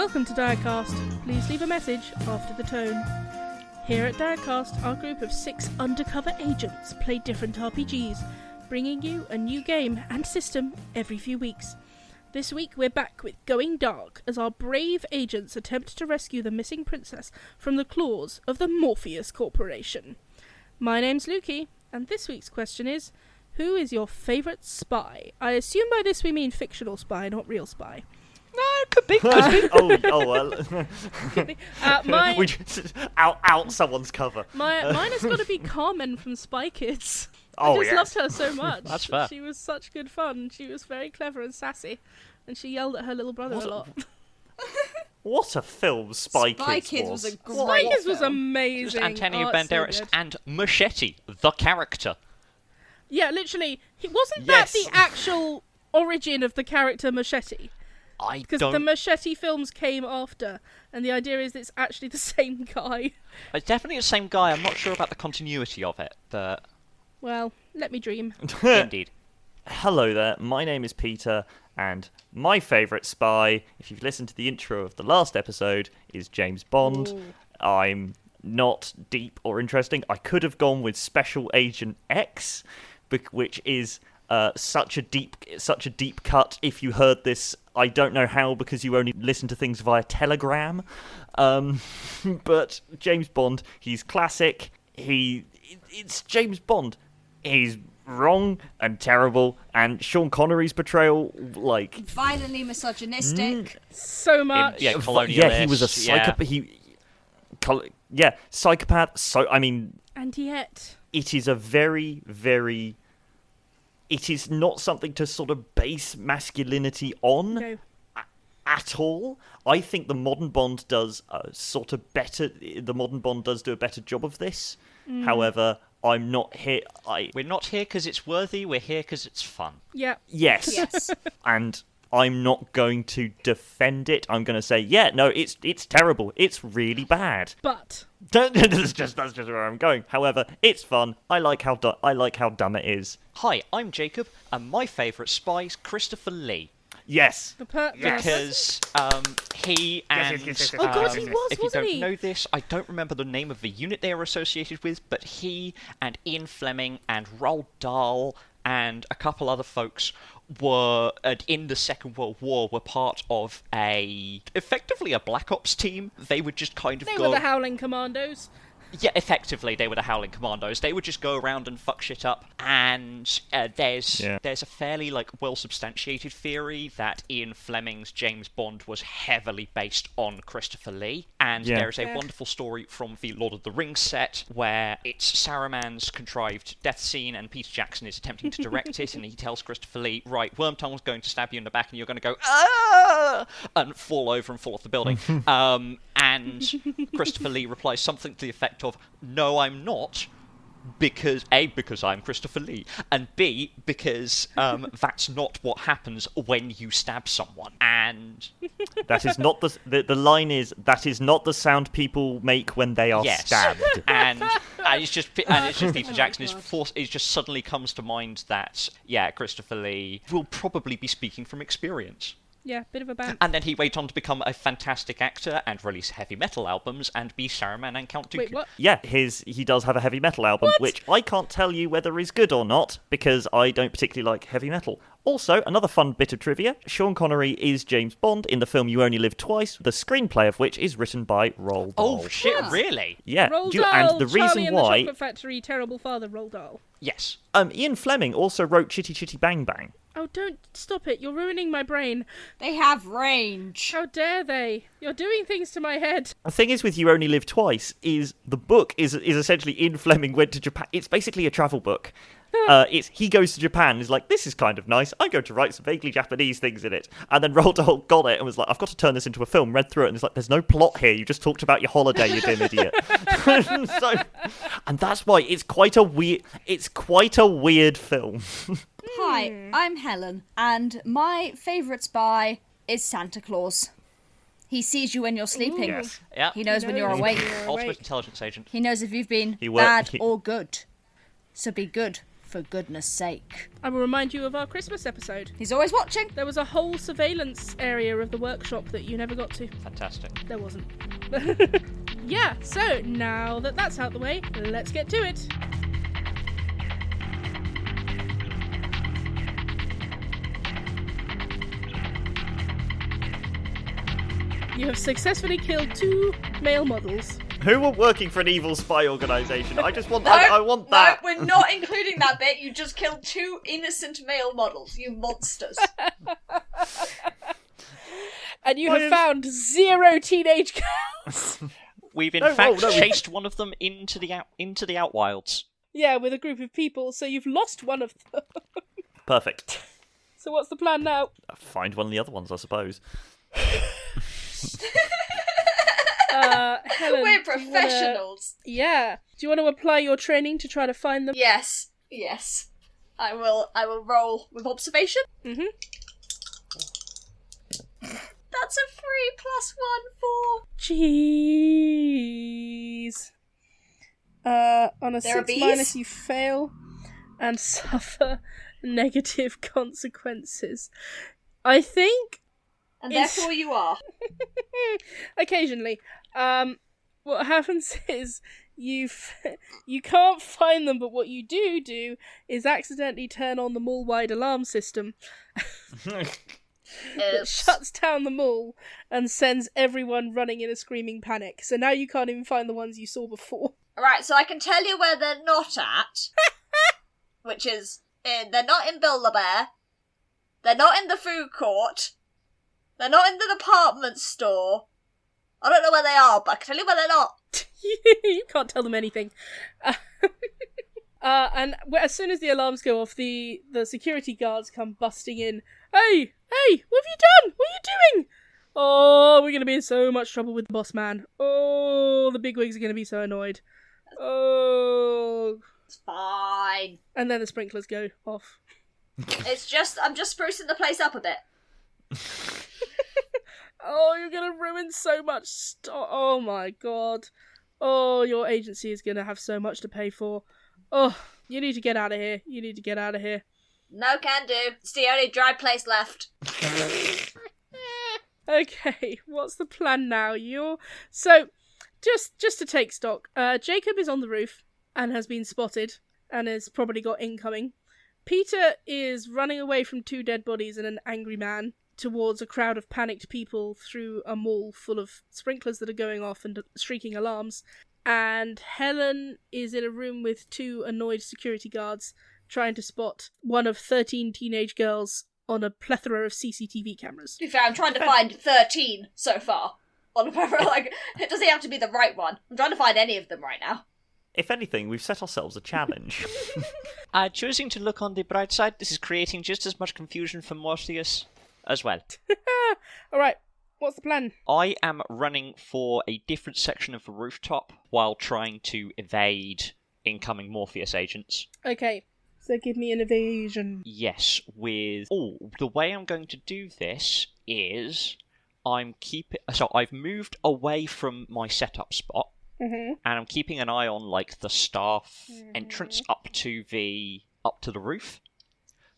Welcome to Direcast. Please leave a message after the tone. Here at Direcast, our group of 6 undercover agents play different RPGs, bringing you a new game and system every few weeks. This week we're back with Going Dark as our brave agents attempt to rescue the missing princess from the claws of the Morpheus Corporation. My name's Luki, and this week's question is, who is your favourite spy? I assume by this we mean fictional spy, not real spy. No, could be. oh well. Could be. Mine, We just out someone's cover. mine has got to be Carmen from Spy Kids. Oh, I just yes. loved her so much. That's fair. She was such good fun. She was very clever and sassy, and she yelled at her little brother a lot. What a film Spy Kids was a great Spy Kids was film. amazing. Antonio Oh, it's so Banderas good. and Machete, the character. Yeah, literally. Wasn't Yes. that the actual origin of the character Machete? I Because don't. the Machete films came after, and the idea is it's actually the same guy. It's definitely the same guy. I'm not sure about the continuity of it. Well, let me dream. Indeed. Hello there, my name is Peter, and my favourite spy, if you've listened to the intro of the last episode, is James Bond. Ooh. I'm not deep or interesting. I could have gone with Special Agent X, which is such a deep cut. If you heard this, I don't know how, because you only listen to things via Telegram. But James Bond, he's classic. It's James Bond. He's wrong and terrible, and Sean Connery's portrayal, like, Violently misogynistic. So much. colonialist. yeah, he was a psychopath. Psychopath. So I mean, And yet... it is a very, very. It is not something to sort of base masculinity on. No. At all. I think the modern Bond does The modern Bond does do a better job of this. However, I'm not here. We're not here because it's worthy. We're here because it's fun. Yeah. Yes. Yes. And I'm not going to defend it. I'm going to say, yeah, no, it's terrible. It's really bad. But... that's just where I'm going. However, it's fun. I like how dumb it is. Hi, I'm Jacob, and my favourite spy is Christopher Lee. Yes. Because he and yes. Oh God, he was, if you wasn't don't he? know this, I don't remember the name of the unit they are associated with, but he and Ian Fleming and Roald Dahl and a couple other folks were in the Second World War were part of effectively a Black Ops team. They would just kind of They go. were the Howling Commandos. Yeah, effectively, they were the Howling Commandos. They would just go around and fuck shit up. And there's a fairly well-substantiated theory that Ian Fleming's James Bond was heavily based on Christopher Lee. And there's a wonderful story from the Lord of the Rings set where it's Saruman's contrived death scene, and Peter Jackson is attempting to direct it, and he tells Christopher Lee, right, Wormtongue's going to stab you in the back, and you're going to go, ah! And fall over and fall off the building. And Christopher Lee replies something to the effect of, no, I'm not, because A, because I'm Christopher Lee, and B, because that's not what happens when you stab someone. And That is not the line is, that is not the sound people make when they are stabbed. and it's just Peter Jackson is just suddenly comes to mind that Christopher Lee will probably be speaking from experience. Yeah, bit of a band. And then he went on to become a fantastic actor and release heavy metal albums and be Saruman and Count Dooku. Wait, what? Yeah, he does have a heavy metal album, which I can't tell you whether is good or not, because I don't particularly like heavy metal. Also, another fun bit of trivia, Sean Connery is James Bond in the film You Only Live Twice, the screenplay of which is written by Roald Dahl. Oh shit, Huh. Really? Yeah, Roald do you- Dahl, and the Charlie reason and the why... Chocolate Factory, terrible father, Roald Dahl. Yes. Ian Fleming also wrote Chitty Chitty Bang Bang. Oh, don't stop it. You're ruining my brain. They have range. How dare they? You're doing things to my head. The thing is with You Only Live Twice is the book is essentially Ian Fleming went to Japan. It's basically a travel book. He goes to Japan and is like, this is kind of nice. I'm going to write some vaguely Japanese things in it. And then Roald Dahl got it and was like, I've got to turn this into a film. Read through it and it's like, there's no plot here. You just talked about your holiday, you dim idiot. And that's why it's quite a weird film. Hi, I'm Helen, and my favourite spy is Santa Claus. He sees you when you're sleeping. Yes. Yeah. He knows when you're awake. Ultimate intelligence agent. He knows if you've been He bad or good. So be good For goodness sake. I will remind you of our Christmas episode. He's always watching. There was a whole surveillance area of the workshop that you never got to. Fantastic. There wasn't. Yeah, so now that that's out the way, let's get to it. You have successfully killed 2 male models. Who were working for an evil spy organisation? I just want I want that. No, we're not including that bit. You just killed 2 innocent male models, you monsters. And you have found 0 teenage girls. We've in fact chased one of them into the outwilds. Yeah, with a group of people, so you've lost one of them. Perfect. So what's the plan now? Find one of the other ones, I suppose. Helen, We're professionals. Yeah. Do you want to apply your training to try to find them? Yes. I will roll with observation. Mm-hmm. That's a 3 + 1, 4. Jeez. On a There are 6 bees? minus, you fail and suffer negative consequences. I think. And therefore you are. Occasionally. What happens is you can't find them, but what you do is accidentally turn on the mall-wide alarm system. That shuts down the mall and sends everyone running in a screaming panic. So now you can't even find the ones you saw before. Alright, so I can tell you where they're not at. Which is, they're not in Build-A-Bear. They're not in the food court. They're not in the department store. I don't know where they are, but I can tell you where they're not. You can't tell them anything. And as soon as the alarms go off, the security guards come busting in. Hey, what have you done? What are you doing? Oh, we're going to be in so much trouble with the boss man. Oh, the bigwigs are going to be so annoyed. Oh. It's fine. And then the sprinklers go off. I'm just sprucing the place up a bit. Oh, you're going to ruin so much stuff. Oh my god. Oh, your agency is going to have so much to pay for. Oh, you need to get out of here. No can do. It's the only dry place left. Okay, what's the plan now? So, just to take stock, Jacob is on the roof and has been spotted and has probably got incoming. Peter is running away from 2 dead bodies and an angry man towards a crowd of panicked people through a mall full of sprinklers that are going off and shrieking alarms. And Helen is in a room with 2 annoyed security guards trying to spot one of 13 teenage girls on a plethora of CCTV cameras. To be fair, I'm trying to find 13 so far. On a plethora, it doesn't have to be the right one. I'm trying to find any of them right now. If anything, we've set ourselves a challenge. Choosing to look on the bright side, this is creating just as much confusion for Morpheus as well. Alright, what's the plan? I am running for a different section of the rooftop while trying to evade incoming Morpheus agents. Okay, so give me an evasion. Yes, the way I'm going to do this is I've moved away from my setup spot, and I'm keeping an eye on the staff entrance up to the roof.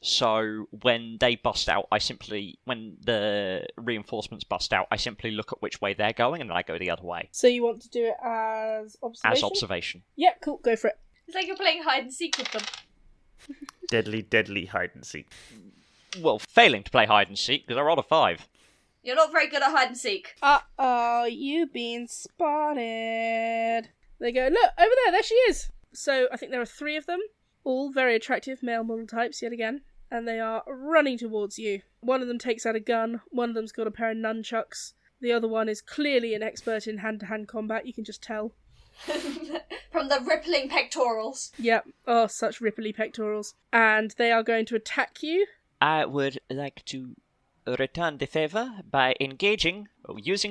So when they bust out, when the reinforcements bust out, I simply look at which way they're going, and then I go the other way. So you want to do it as observation? As observation. Yeah, cool, go for it. It's like you're playing hide and seek with them. Deadly hide and seek. Well, failing to play hide and seek, because I rolled a 5. You're not very good at hide and seek. Uh-oh, you've been spotted. They go, look, over there she is. So I think there are 3 of them, all very attractive male model types yet again, and they are running towards you. One of them takes out a gun, one of them's got a pair of nunchucks, the other one is clearly an expert in hand-to-hand combat, you can just tell. From the rippling pectorals. Yep, oh, such ripply pectorals. And they are going to attack you. I would like to return the favour by using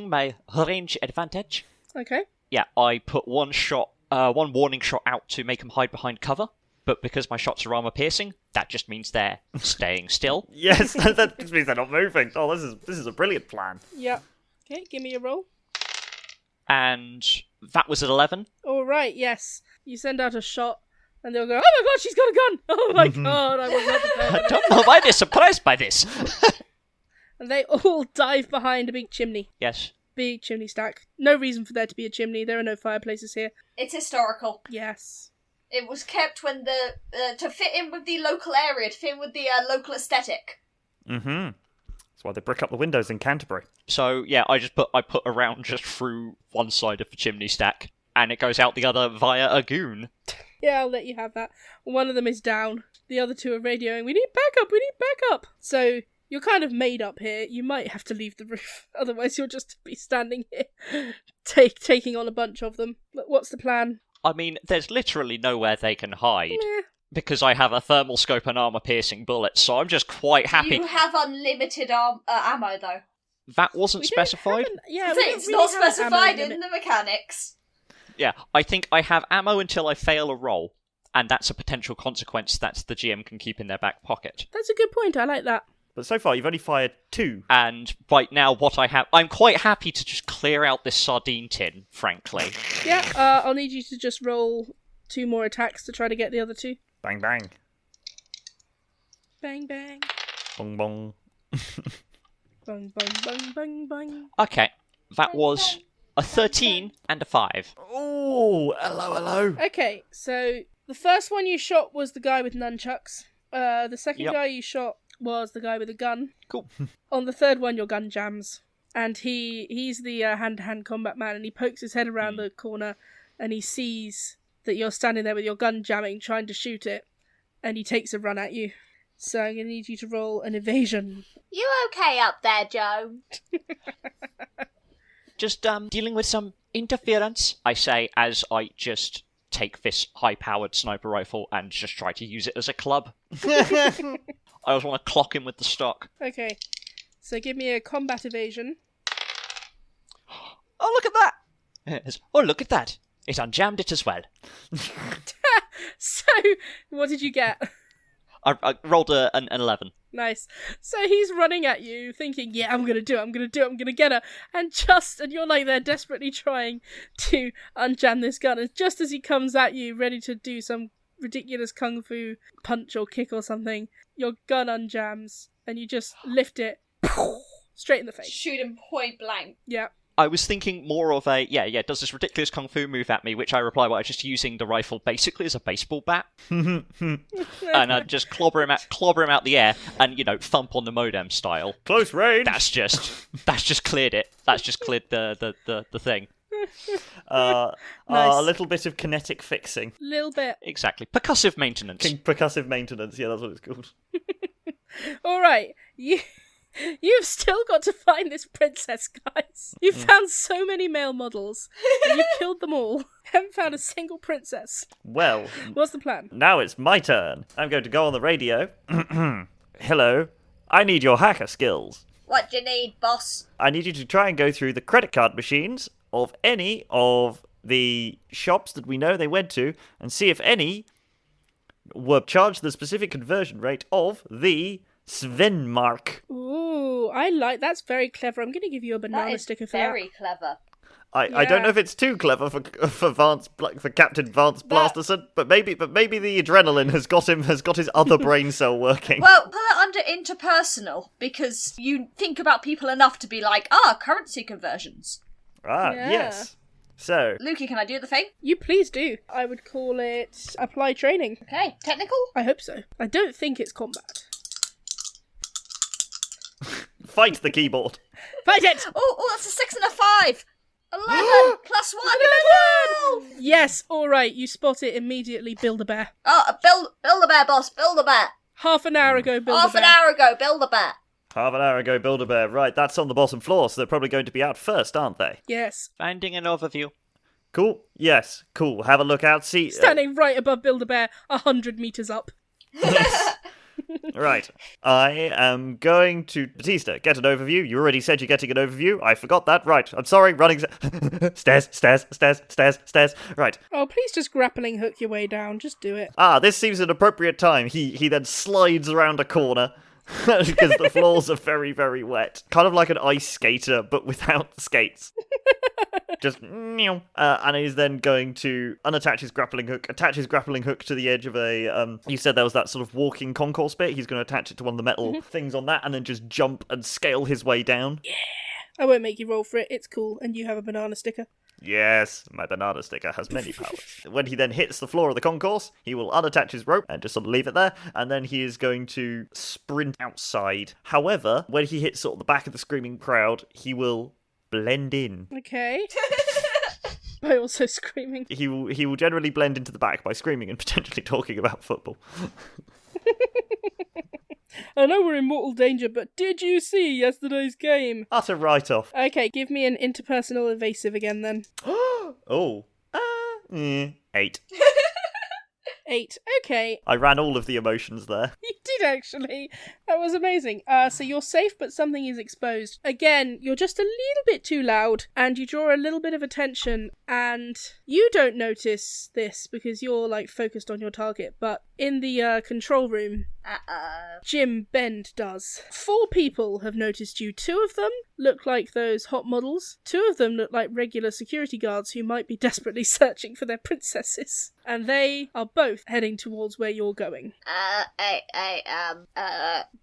my range advantage. Okay. Yeah, I put one warning shot out to make them hide behind cover, but because my shots are armor-piercing, that just means they're staying still. Yes, that just means they're not moving. Oh, this is a brilliant plan. Yep. Okay, give me a roll. And that was at 11. All right, yes. You send out a shot, And they'll go, oh my god, she's got a gun! Oh my god, I was not prepared. I don't know why they're surprised by this. And they all dive behind a big chimney. Yes. Big chimney stack. No reason for there to be a chimney. There are no fireplaces here. It's historical. Yes. It was kept when to fit in with the local area, to fit in with the local aesthetic. Mm-hmm. That's why they brick up the windows in Canterbury. So, yeah, I put a round just through one side of the chimney stack, and it goes out the other via a goon. Yeah, I'll let you have that. One of them is down. The other two are radioing, we need backup! So, you're kind of made up here. You might have to leave the roof. Otherwise, you'll just be standing here, taking on a bunch of them. But what's the plan? I mean, there's literally nowhere they can hide. Meh. Because I have a thermal scope and armor-piercing bullets, so I'm just quite happy. You have unlimited ammo, though. That wasn't specified? It's not specified in the mechanics. Yeah, I think I have ammo until I fail a roll, and that's a potential consequence that the GM can keep in their back pocket. That's a good point, I like that. But so far, you've only fired 2. And right now, what I have... I'm quite happy to just clear out this sardine tin, frankly. Yeah, I'll need you to just roll 2 more attacks to try to get the other 2. Bang, bang. Bang, bang. Bong, bong. Bang, bang, bang, bang, bang. Okay, that was a 13 and a 5. Oh, hello. Okay, so the first one you shot was the guy with nunchucks. The second guy you shot was the guy with a gun. Cool. On the third one, your gun jams. And he's the hand-to-hand combat man, and he pokes his head around the corner, and he sees that you're standing there with your gun jamming, trying to shoot it, and he takes a run at you. So I'm going to need you to roll an evasion. You okay up there, Joe? Just dealing with some interference, I say, as I just take this high-powered sniper rifle and just try to use it as a club. I just want to clock him with the stock. Okay, so give me a combat evasion. Oh, look at that! Yes. Oh, look at that! It unjammed it as well. So, what did you get? I rolled an 11. Nice. So he's running at you, thinking, yeah, I'm gonna do it, I'm gonna get her. And you're like there desperately trying to unjam this gun. And just as he comes at you, ready to do some ridiculous kung fu punch or kick or something, your gun unjams, and you just lift it straight in the face. Shoot him point blank. Yeah. I was thinking more of a, does this ridiculous kung fu move at me, which I reply by just using the rifle basically as a baseball bat. And I just clobber him out the air and, thump on the modem style. Close range! That's just cleared it. That's just cleared the thing. Nice. A little bit of kinetic fixing. Little bit. Exactly. Percussive maintenance. Percussive maintenance, yeah, that's what it's called. Alright, You've still got to find this princess, guys. You've found so many male models, and you've killed them all. Haven't found a single princess. Well, What's the plan? now it's my turn. I'm going to go on the radio. Hello, I need your hacker skills. What do you need, boss? I need you to try and go through the credit card machines of any of the shops that we know they went to and see if any were charged the specific conversion rate of the Svenmark. Ooh, that's very clever. I'm going to give you a banana sticker for very clever. I don't know if it's too clever for Captain Vance Blasterson, but maybe the adrenaline has got his other brain cell working. Well, put it under interpersonal, because you think about people enough to be like, currency conversions. Yes. So, Luki, can I do the thing? You please do. I would call it apply training. Okay, technical? I hope so. I don't think it's combat. fight the keyboard. Fight it! Oh, that's a 6 and a 5. 11 plus 1. 11! Yes, alright, you spot it immediately, Build-A-Bear. Build-A-Bear, boss, Build-A-Bear. Half an hour ago, Build-A-Bear. Half an hour ago, Build-A-Bear. Half an hour ago, Build-A-Bear. Right, that's on the bottom floor, so they're probably going to be out first, aren't they? Yes. Finding an overview. Cool. Yes, cool. Have a look out, see... Standing right above Build-A-Bear, 100 metres up. Right. I am going to... Batista, get an overview. You already said you're getting an overview. I forgot that. Right. I'm sorry. Running... Stairs. Right. Oh, please just grappling hook your way down. Just do it. This seems an appropriate time. He then slides around a corner because the floors are very, very wet. Kind of like an ice skater, but without skates. just and he's then going to unattach his grappling hook, attach his grappling hook to the edge of a you said there was that sort of walking concourse bit. He's going to attach it to one of the metal things on that and then just jump and scale his way down. Yeah. I won't make you roll for it. It's cool. And you have a banana sticker. Yes, my banana sticker has many powers. When he then hits the floor of the concourse, he will unattach his rope and just sort of leave it there, and then he is going to sprint outside. However, when he hits sort of the back of the screaming crowd, he will blend in. Okay. By also screaming. He will generally blend into the back by screaming and potentially talking about football. I know we're in mortal danger, but did you see yesterday's game? Utter write-off. Okay, give me an interpersonal evasive again then. 8. 8. Okay. I ran all of the emotions there. You did actually. That was amazing. So you're safe, but something is exposed. Again, you're just a little bit too loud, and you draw a little bit of attention, and you don't notice this because you're, like, focused on your target, but in the control room, Jim Bend does. 4 people have noticed you. 2 of them look like those hot models. 2 of them look like regular security guards who might be desperately searching for their princesses. And they are both heading towards where you're going.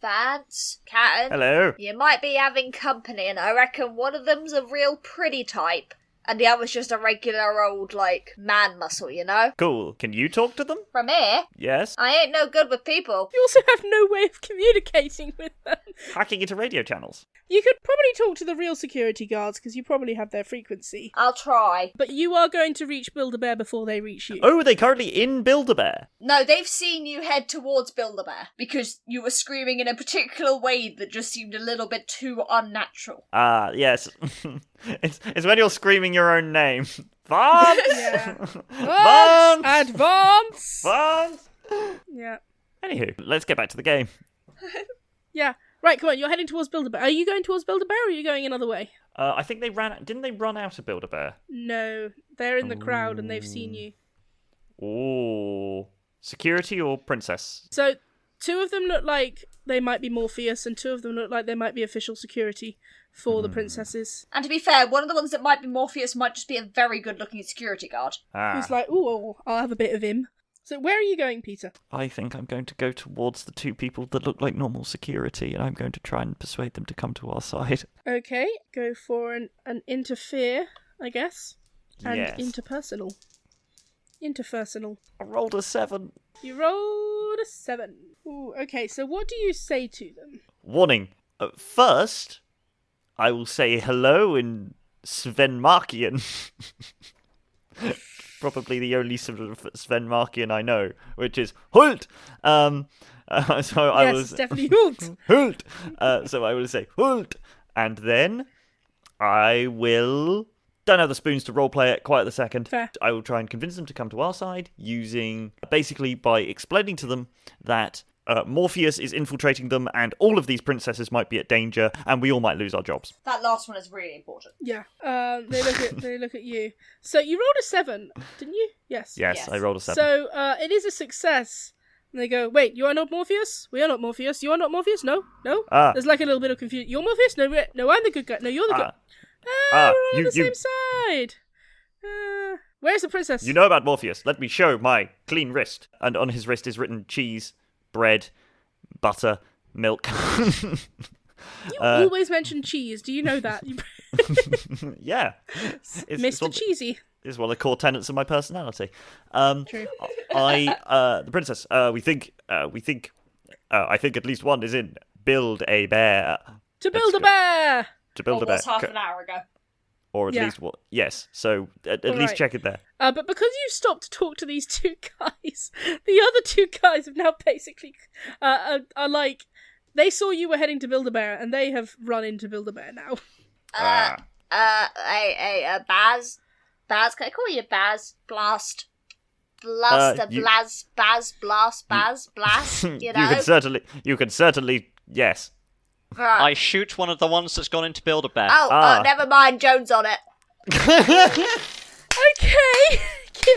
Vance, Kawn. Hello. You might be having company, and I reckon one of them's a real pretty type, and the other's just a regular old, like, man muscle, you know? Cool. Can you talk to them? From here, Yes. I ain't no good with people. You also have no way of communicating with them. Hacking into radio channels. You could probably talk to the real security guards because you probably have their frequency. I'll try. But you are going to reach Build-A-Bear before they reach you. Oh, are they currently in Build-A-Bear? No, they've seen you head towards Build-A-Bear, because you were screaming in a particular way that just seemed a little bit too unnatural. Ah, yes. it's when you're screaming your own name. Vance! Yeah. Vance! Advance! Vance! Yeah. Anywho, let's get back to the game. Yeah. Right, come on, you're heading towards Build-A-Bear. Are you going towards Build-A-Bear or are you going another way? I think didn't they run out of Build-A-Bear? No, they're in the crowd and they've seen you. Ooh. Security or princess? So, 2 of them look like they might be Morpheus and 2 of them look like they might be official security for the princesses. And to be fair, one of the ones that might be Morpheus might just be a very good-looking security guard. Who's like, ooh, I'll have a bit of him. So where are you going, Peter? I think I'm going to go towards the 2 people that look like normal security, and I'm going to try and persuade them to come to our side. Okay, go for an interfere, I guess. And Yes. interpersonal. Interpersonal. I rolled a 7. You rolled a 7. Ooh, okay, so what do you say to them? Warning. First, I will say hello in Svenmarkian. Probably the only sort of Svenmarkian I know, which is Hult. So I Yes, was it's definitely Hult. Hult. So I will say Hult, and then I will. Don't have the spoons to roleplay it quite at the second. Fair. I will try and convince them to come to our side basically by explaining to them that Morpheus is infiltrating them and all of these princesses might be at danger and we all might lose our jobs. That last one is really important. Yeah. They look at you. So you rolled a 7, didn't you? Yes. Yes, I rolled a 7. So it is a success. And they go, wait, you are not Morpheus? We are not Morpheus. You are not Morpheus? No? There's like a little bit of confusion. You're Morpheus? No, I'm the good guy. No, you're the good. We're on the same side. Where's the princess? You know about Morpheus. Let me show my clean wrist. And on his wrist is written cheese, bread, butter, milk. You always mention cheese. Do you know that? Yeah. Mr. Cheesy. It's one of the core tenets of my personality. True. The princess. I think at least one is in Build-A-Bear. To build a bear. To build a bear. Was half an hour ago. Or at least what? Yes. So at least check it there. But because you stopped to talk to these 2 guys, the other 2 guys have now basically are like they saw you were heading to Build-A-Bear and they have run into Build-A-Bear now. Baz, can I call you Baz? Blast. Blast, blast, you know? You can certainly, yes. Right. I shoot one of the ones that's gone into Build-A-Bear. Oh, never mind, Jones on it. Okay.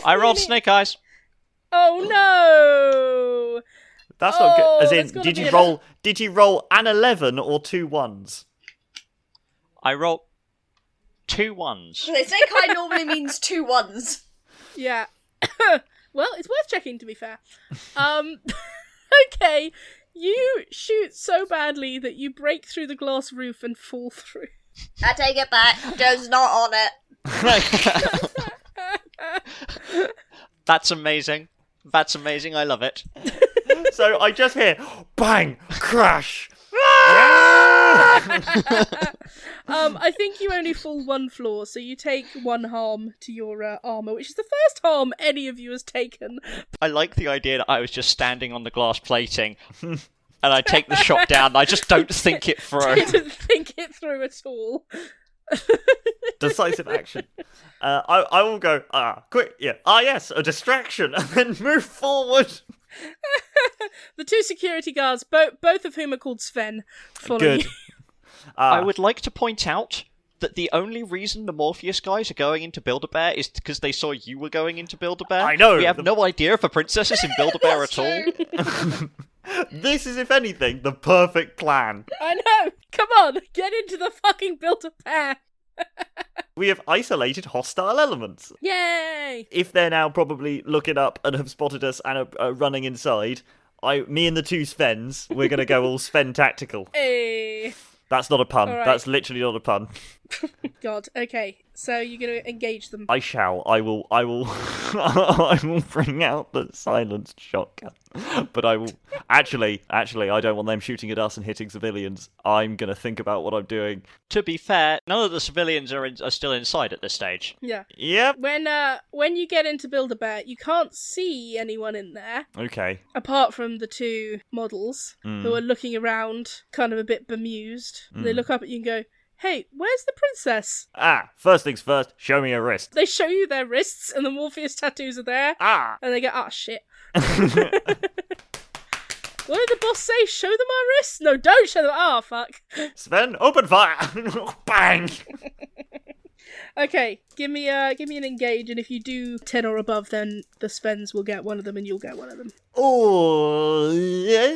I rolled snake eyes. Oh no. That's not good. As there's in, gotta did you roll an 11 or 2 1s? I roll. 2 1s. They say Kai normally means 2 1s. Yeah. Well, it's worth checking, to be fair. Okay, you shoot so badly that you break through the glass roof and fall through. I take it back. Joe's not on it. That's amazing. That's amazing. I love it. So I just hear bang, crash. I think you only fall 1 floor, so you take 1 harm to your armour, which is the first harm any of you has taken. I like the idea that I was just standing on the glass plating and I take the shot down and I just don't think it through. Didn't think it through at all. Decisive action. I will go, quick, yeah. Yes, a distraction, and then move forward. The 2 security guards, both of whom are called Sven, follow Good. you. I would like to point out that the only reason the Morpheus guys are going into Build-A-Bear is because they saw you were going into Build-A-Bear. I know. We have no idea if a princess is in Build-A-Bear at all. This is, if anything, the perfect plan. I know! Come on, get into the fucking Build-A-Bear! We have isolated hostile elements. Yay! If they're now probably looking up and have spotted us and are running inside, me and the 2 Svens, we're going to go all Sven tactical. Hey! That's not a pun. All right. That's literally not a pun. God, okay. So you're going to engage them. I shall. I will I will bring out the silenced shotgun. But I will actually I don't want them shooting at us and hitting civilians. I'm going to think about what I'm doing. To be fair, none of the civilians are still inside at this stage. Yeah. Yep. When you get into Build-A-Bear, you can't see anyone in there. Okay. Apart from the 2 models who are looking around, kind of a bit bemused. They look up at you and go, "Hey, where's the princess?" First things first, show me a wrist. They show you their wrists, and the Morpheus tattoos are there. And they go, shit. What did the boss say? Show them our wrists? No, don't show them. Fuck. Sven, open fire! Bang! Okay, give me an engage, and if you do 10 or above, then the Svens will get one of them, and you'll get one of them. Oh, yeah.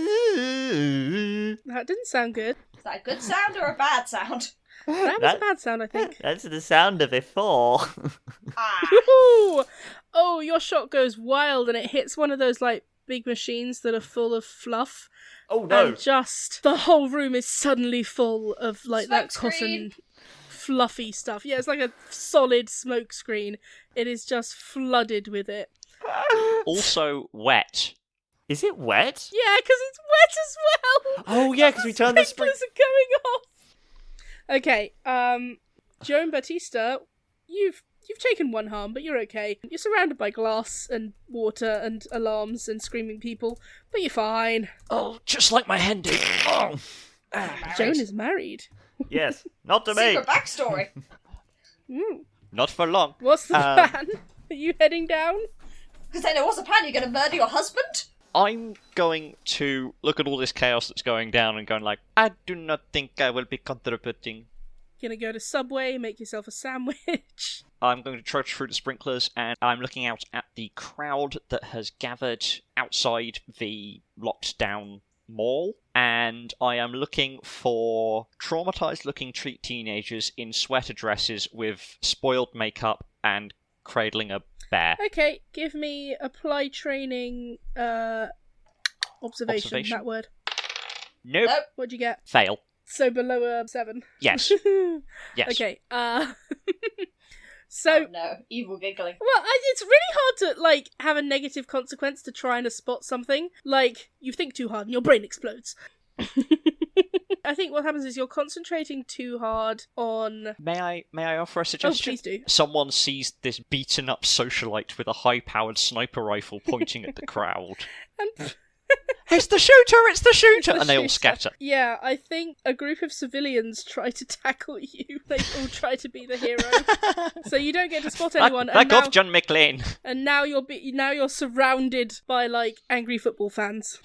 That didn't sound good. Is that a good sound or a bad sound? That was a bad sound, I think. That's the sound of a fall. Woohoo! Oh, your shot goes wild, and it hits one of those, like, big machines that are full of fluff. Oh, no. And just, the whole room is suddenly full of, like, that Smoke cotton... fluffy stuff. Yeah, it's like a solid smoke screen. It is just flooded with it. Also wet. Is it wet? Yeah, because it's wet as well. Oh, yeah, because we turned the spring... Sprinklers are going off. Okay, Joe and Batista, you've taken 1 harm, but you're okay. You're surrounded by glass and water and alarms and screaming people, but you're fine. Oh, just like my Hendy. Oh. Joan is married. Yes, not to me. Secret backstory. Not for long. What's the plan? Are you heading down? Because then what's the plan? You're going to murder your husband? I'm going to look at all this chaos that's going down and going like, I do not think I will be contributing. Gonna go to Subway, make yourself a sandwich. I'm going to trudge through the sprinklers, and I'm looking out at the crowd that has gathered outside the locked down mall, and I am looking for traumatized-looking teenagers in sweater dresses with spoiled makeup and cradling a bear. Okay, give me apply training observation, that word. Nope. What'd you get? Fail. So below a 7. Yes. Yes. Okay, so... Oh no, evil giggling. Well, it's really hard to, like, have a negative consequence to trying to spot something. Like, you think too hard and your brain explodes. I think what happens is you're concentrating too hard on... May I offer a suggestion? Oh, please do. Someone sees this beaten up socialite with a high-powered sniper rifle pointing at the crowd. And... It's the shooter! It's the shooter! And they all shooter. scatter. Yeah, I think a group of civilians try to tackle you. They all try to be the hero. So you don't get to spot anyone. Back off, John McClane. And now you're surrounded by, like, angry football fans.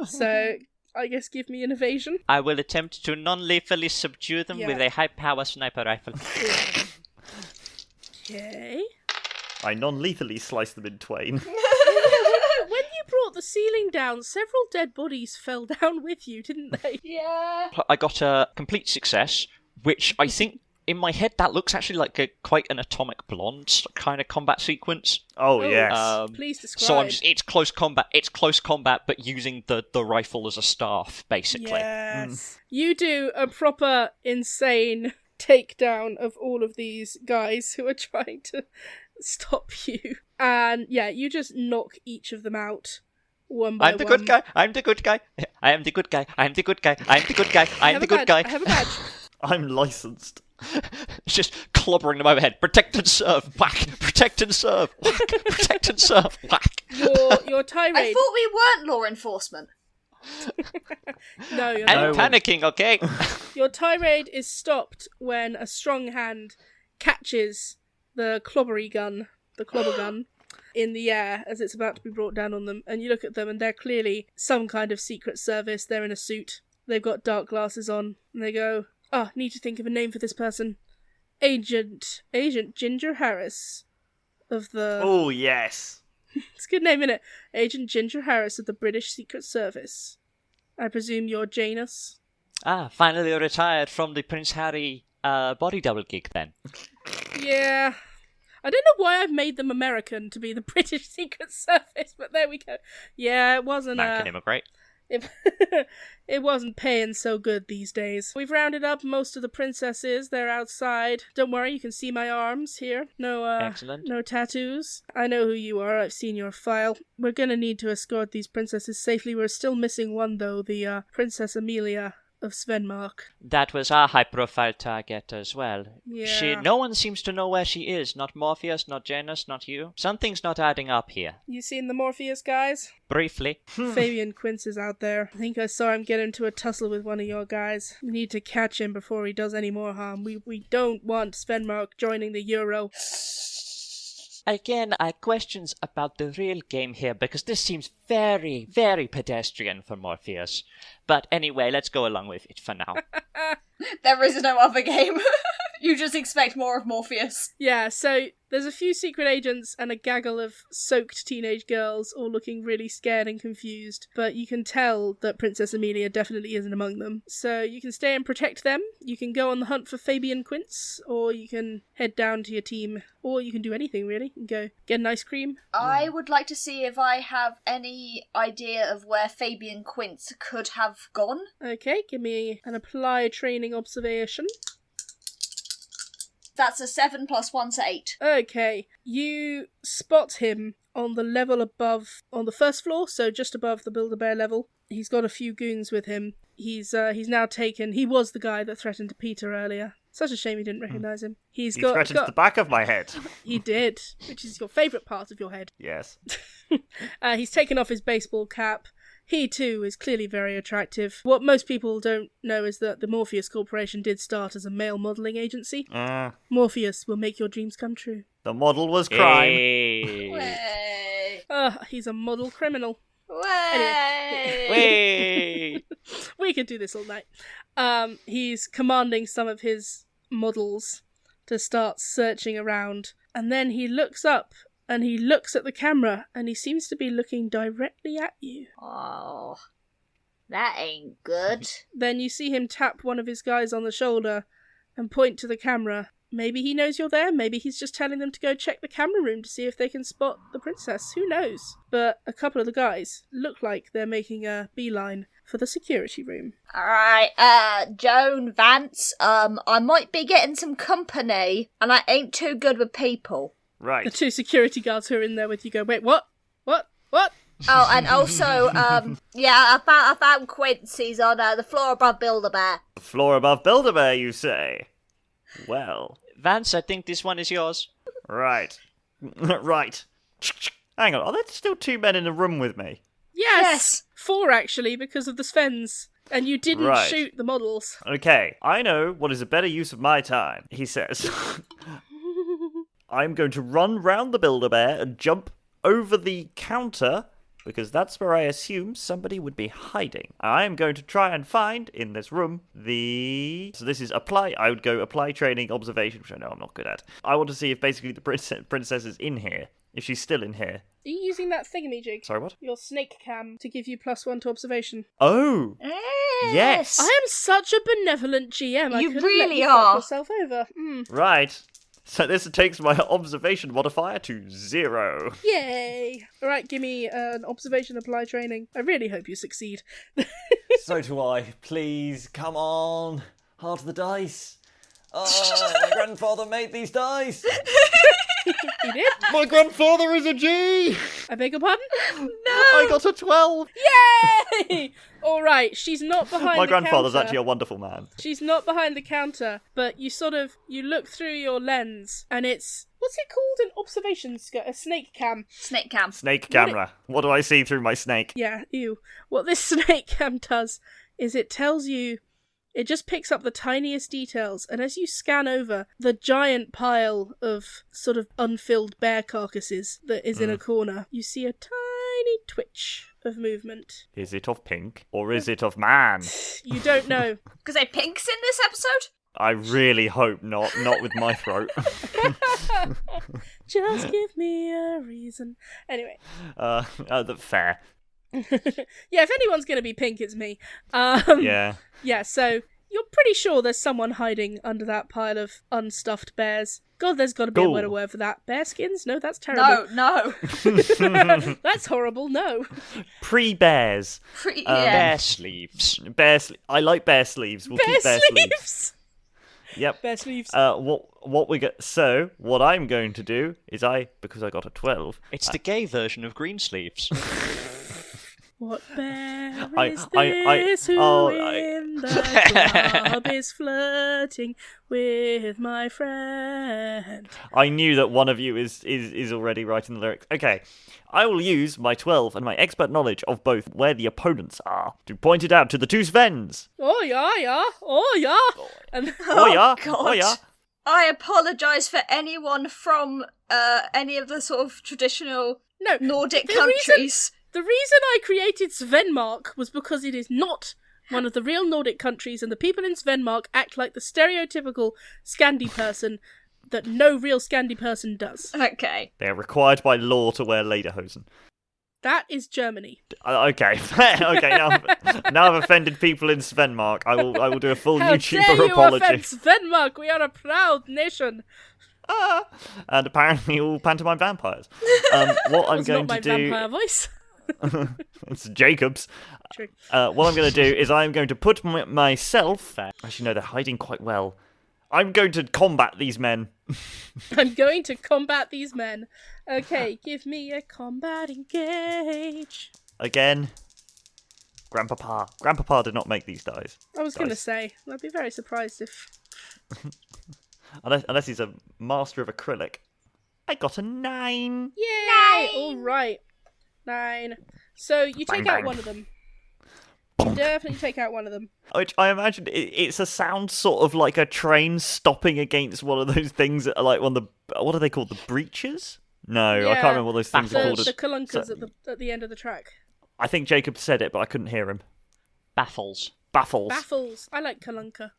So I guess give me an evasion. I will attempt to non-lethally subdue them with a high-power sniper rifle. Okay. I non-lethally sliced them in twain. When you brought the ceiling down, several dead bodies fell down with you, didn't they? Yeah. I got a complete success, which I think In my head, that looks actually like quite an Atomic Blonde kind of combat sequence. Oh, yes. Please describe. So it's close combat. It's close combat, but using the rifle as a staff, basically. Yes. You do a proper insane takedown of all of these guys who are trying to stop you. And yeah, you just knock each of them out one by one. I'm the good guy. I'm the good guy. I am the good guy. I'm the good guy. I'm the good guy. I'm the good guy. I have a badge. I'm licensed. It's just clobbering them overhead. Protect and serve. Whack. Protect and serve. Whack. Protect and serve. Whack. Your tirade. I thought we weren't law enforcement. No, you're I'm not. panicking, okay? Your tirade is stopped when a strong hand catches the clobber gun, in the air as it's about to be brought down on them. And you look at them and they're clearly some kind of secret service. They're in a suit. They've got dark glasses on. And they go, need to think of a name for this person. Agent Ginger Harris of the... Oh, yes. It's a good name, isn't it? Agent Ginger Harris of the British Secret Service. I presume you're Janus? Finally retired from the Prince Harry body double gig then. Yeah. I don't know why I've made them American to be the British Secret Service, but there we go. Yeah, it wasn't... Man can immigrate. It wasn't paying so good these days. We've rounded up most of the princesses. They're outside. Don't worry, you can see my arms here. Excellent. No tattoos. I know who you are. I've seen your file. We're gonna need to escort these princesses safely. We're still missing one, though. The Princess Amelia of Svenmark. That was our high-profile target as well. Yeah. No one seems to know where she is. Not Morpheus, not Janus, not you. Something's not adding up here. You seen the Morpheus guys? Briefly. Fabian Quince is out there. I think I saw him get into a tussle with one of your guys. We need to catch him before he does any more harm. We don't want Svenmark joining the Euro. Again, I have questions about the real game here, because this seems very, very pedestrian for Morpheus. But anyway, let's go along with it for now. There is no other game. You just expect more of Morpheus. Yeah, so there's a few secret agents and a gaggle of soaked teenage girls all looking really scared and confused, but you can tell that Princess Amelia definitely isn't among them. So you can stay and protect them, you can go on the hunt for Fabian Quince, or you can head down to your team, or you can do anything really. You can go get an ice cream. I would like to see if I have any idea of where Fabian Quince could have gone. Okay, give me an apply training observation. That's a 7 + 1 = 8. Okay, you spot him on the level above, on the first floor, so just above the Build-A-Bear level. He's got a few goons with him. He's now taken... He was the guy that threatened Peter earlier. Such a shame you didn't recognise him. He threatened the back of my head. He did, which is your favourite part of your head. Yes. He's taken off his baseball cap. He, too, is clearly very attractive. What most people don't know is that the Morpheus Corporation did start as a male modelling agency. Morpheus will make your dreams come true. The model was crime. Hey. Way. He's a model criminal. Way. Wait. We could do this all night. He's commanding some of his models to start searching around. And then he looks up and he looks at the camera and he seems to be looking directly at you. Oh, that ain't good. Then you see him tap one of his guys on the shoulder and point to the camera. Maybe he knows you're there, maybe he's just telling them to go check the camera room to see if they can spot the princess. Who knows? But a couple of the guys look like they're making a beeline for the security room. Alright, Joan, Vance, I might be getting some company, and I ain't too good with people. Right. The two security guards who are in there with you go, wait, what? What? Oh, and also, yeah, I found Quince. He's on the floor above Build-A-Bear. The floor above Build-A-Bear, you say? Well. Vance, I think this one is yours. Right. Right. Hang on, are there still 2 men in the room with me? Yes! 4 actually, because of the Svens. And you didn't shoot the models. Okay, I know what is a better use of my time, he says. I'm going to run round the Build-A-Bear and jump over the counter, because that's where I assume somebody would be hiding. I'm going to try and find, in this room, So this is apply... I would go apply training observation, which I know I'm not good at. I want to see if basically the princess is in here. If she's still in here. Are you using that thingamajig? Sorry, what? Your snake cam to give you +1 to observation. Oh! Yes! I am such a benevolent GM. I You couldn't really let you are. fuck yourself over. Right. So this takes my observation modifier to 0. Yay! Alright, give me an observation apply training. I really hope you succeed. So do I. Please, come on. Heart of the dice. Oh, my grandfather made these dice. He did? My grandfather is a G. I beg your pardon? No! I got a 12. Yay! Alright, she's not behind My the grandfather's counter. actually a wonderful man. She's not behind the counter, but you look through your lens, and it's... What's it called? An observation a snake cam. Snake cam. Snake camera. What do I see through my snake? Yeah, ew. What this snake cam does is it tells you... It just picks up the tiniest details, and as you scan over the giant pile of sort of unfilled bear carcasses that is in a corner, you see a tiny twitch of movement. Is it of pink or is it of man? You don't know. Because they're pinks in this episode? I really hope not. Not with my throat. Just give me a reason. Anyway. Fair. Yeah, if anyone's going to be pink, it's me. Yeah. Yeah, so you're pretty sure there's someone hiding under that pile of unstuffed bears. God, there's got to be a better word for that. Bear skins? No, that's terrible. No. That's horrible, no. Pre-bears. Bear sleeves. I like bear sleeves. We'll keep bear sleeves. Yep. Bear sleeves. What we get? So what I'm going to do is because I got a 12. It's the gay version of green sleeves. What bear is this who in the club is flirting with my friend? I knew that one of you is already writing the lyrics. Okay, I will use my 12 and my expert knowledge of both where the opponents are to point it out to the two Svens. Oh yeah. And Oh God. yeah. I apologise for anyone from any of the sort of traditional Nordic countries. The reason I created Svenmark was because it is not one of the real Nordic countries, and the people in Svenmark act like the stereotypical Scandi person that no real Scandi person does. Okay. They are required by law to wear lederhosen. That is Germany. Okay. Okay. Now I've offended people in Svenmark. I will do a full How YouTuber dare you apology. offend Svenmark? We are a proud nation. And apparently all pantomime vampires. What I'm That's going not my to do. vampire voice. It's Jacob's. True. What I'm going to do is I'm going to put myself... Actually, no, they're hiding quite well. I'm going to combat these men. I'm going to combat these men. Okay, give me a combat engage. Again. Grandpapa did not make these dice. I was going to say, I'd be very surprised if... Unless he's a master of acrylic. I got a 9. Yay! All right. 9. So you take out one of them. You definitely take out one of them. Which I imagine it's a sound sort of like a train stopping against one of those things that are like one of the... What are they called? The breaches? No, I can't remember what those things are called. The colunkas at the end of the track. I think Jacob said it, but I couldn't hear him. Baffles. Baffles. I like Kalunka.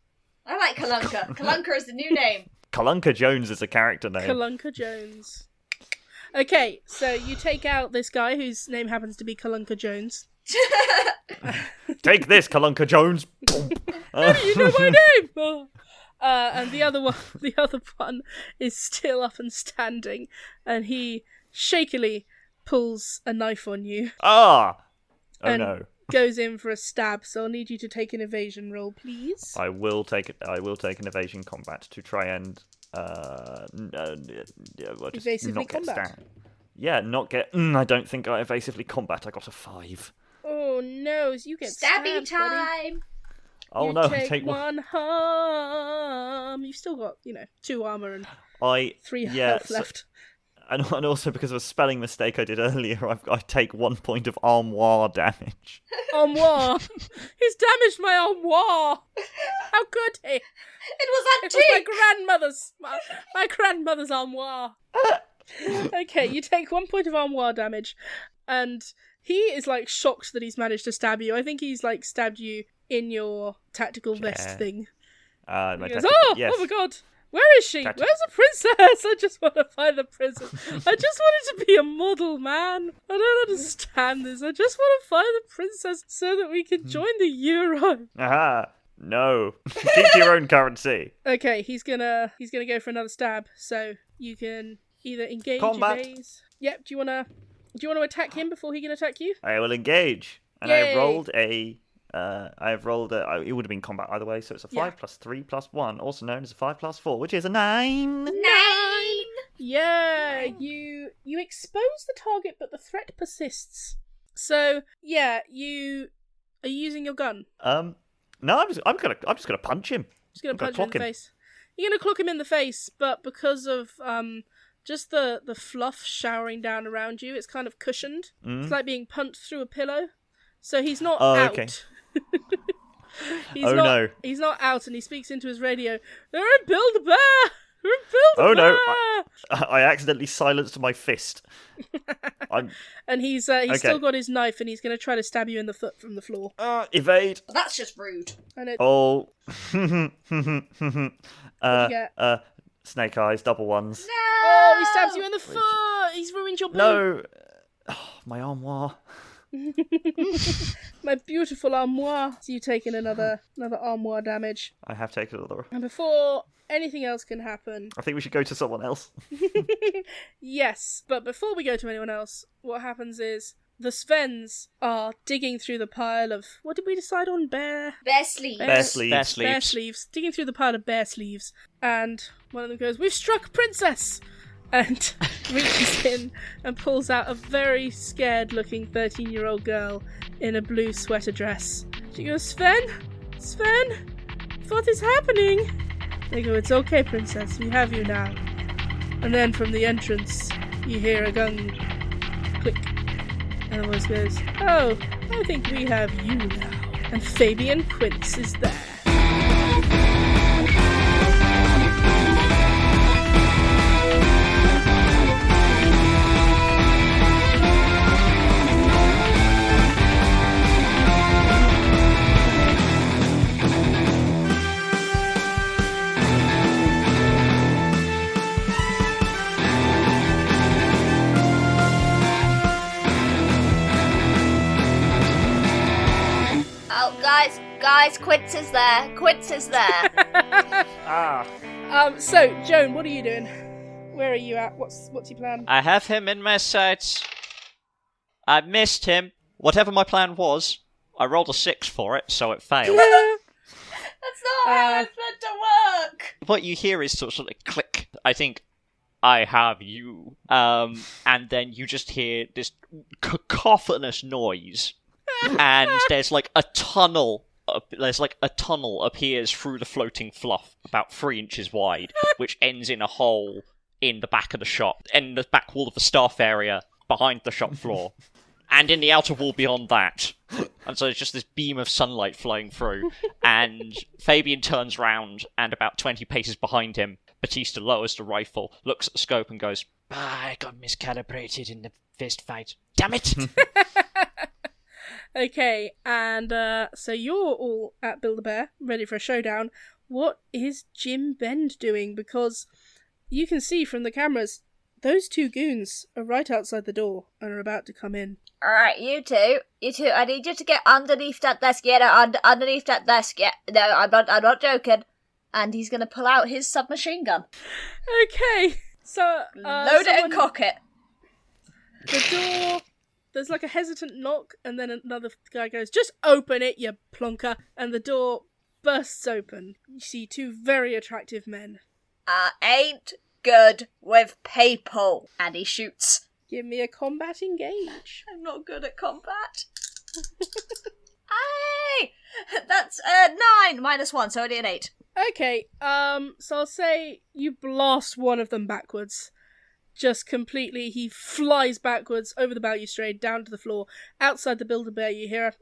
I like Kalunka. Kalunka is the new name. Kalunka Jones is a character name. Kalunka Jones. Okay, so you take out this guy whose name happens to be Kalunka Jones. Take this, Kalunka Jones. How do you know my name? And the other one is still up and standing, and he shakily pulls a knife on you. Oh and no. Goes in for a stab, so I'll need you to take an evasion roll, please. I will take an evasion combat to try and evasively not combat. Get stabbed. Yeah, not get. I don't think I evasively combat. I got a 5. Oh no! You get Stabby stabbed, time. Buddy. Oh you no! Take one harm. You've still got 2 armor and 3 health left. And also because of a spelling mistake I did earlier, I take 1 point of armoire damage. Armoire? He's damaged my armoire! How could he? It was It was my grandmother's armoire. Okay, you take 1 point of armoire damage, and he is shocked that he's managed to stab you. I think he's stabbed you in your tactical vest thing. My He goes, tactical, oh yes. my god! Where is she? Where's the princess? I just want to find the princess. I just wanted to be a model, man. I don't understand this. I just want to find the princess so that we can join the Euro. Aha. No. Keep your own currency. Okay, he's gonna go for another stab. So you can either engage, Combat. evade. Yep. Do you wanna attack him before he can attack you? I will engage. And Yay. I have rolled a... it would have been combat either way, so it's a 5 plus 3 plus 1, also known as a 5 plus 4, which is a 9. 9! Yeah, you expose the target, but the threat persists. So yeah, are you using your gun? No, I'm just gonna punch him. Just gonna punch him in the face. You're gonna clock him in the face, but because of just the fluff showering down around you, it's kind of cushioned. It's like being punched through a pillow. So he's not out. Okay. No. He's not out, and he speaks into his radio. They're in Build-A-Bear! They're in Build-A-Bear! No, I accidentally silenced my fist. And he's still got his knife, and he's going to try to stab you in the foot from the floor. Evade. That's just rude. Oh. What do you get? Snake eyes, double ones. No! Oh, he stabs you in the foot! He's ruined your boot! No. Oh, my armoire. My beautiful armoire. So you've taken another armoire damage. I have taken another. And before anything else can happen... I think we should go to someone else. Yes, but before we go to anyone else, what happens is the Svens are digging through the pile of... What did we decide on? Bear sleeves. Bear sleeves. Bear Bear sleeves. Digging through the pile of bear sleeves. And one of them goes, "We've struck a princess!" And reaches in and pulls out a very scared-looking 13-year-old girl in a blue sweater dress. She goes, Sven, what is happening?" They go, "It's okay, princess, we have you now." And then from the entrance, you hear a gun click. And the voice goes, "Oh, I think we have you now." And Fabian Quince is there. Guys, Quince is there. So, Joan, what are you doing? Where are you at? What's your plan? I have him in my sights. I missed him. Whatever my plan was, I rolled a 6 for it, so it failed. That's not how it's meant to work. What you hear is sort of like click. I think, "I have you." And then you just hear this cacophonous noise. And there's like a tunnel. A tunnel appears through the floating fluff, about 3 inches wide, which ends in a hole in the back of the shop, in the back wall of the staff area behind the shop floor, and in the outer wall beyond that. And so there's just this beam of sunlight flowing through, and Fabian turns round, and about 20 paces behind him, Batista lowers the rifle, looks at the scope, and goes, "I got miscalibrated in the fist fight. Damn it!" Okay, and so you're all at Build-A-Bear, ready for a showdown. What is Jim Bend doing? Because you can see from the cameras, those two goons are right outside the door and are about to come in. Alright, you two, I need you to get underneath that desk. Yeah, no, underneath that desk. Yeah, no, I'm not joking. And he's gonna pull out his submachine gun. Okay, so... load it and cock it. The door... There's like a hesitant knock, and then another guy goes, "Just open it, you plonker!" And the door bursts open. You see two very attractive men. I ain't good with people. And he shoots. Give me a combat engage. I'm not good at combat. Hey! That's 9 minus 1, so only an 8. Okay, so I'll say you blast one of them backwards. Just completely, he flies backwards over the balustrade, down to the floor. Outside the Build-A-Bear, you hear a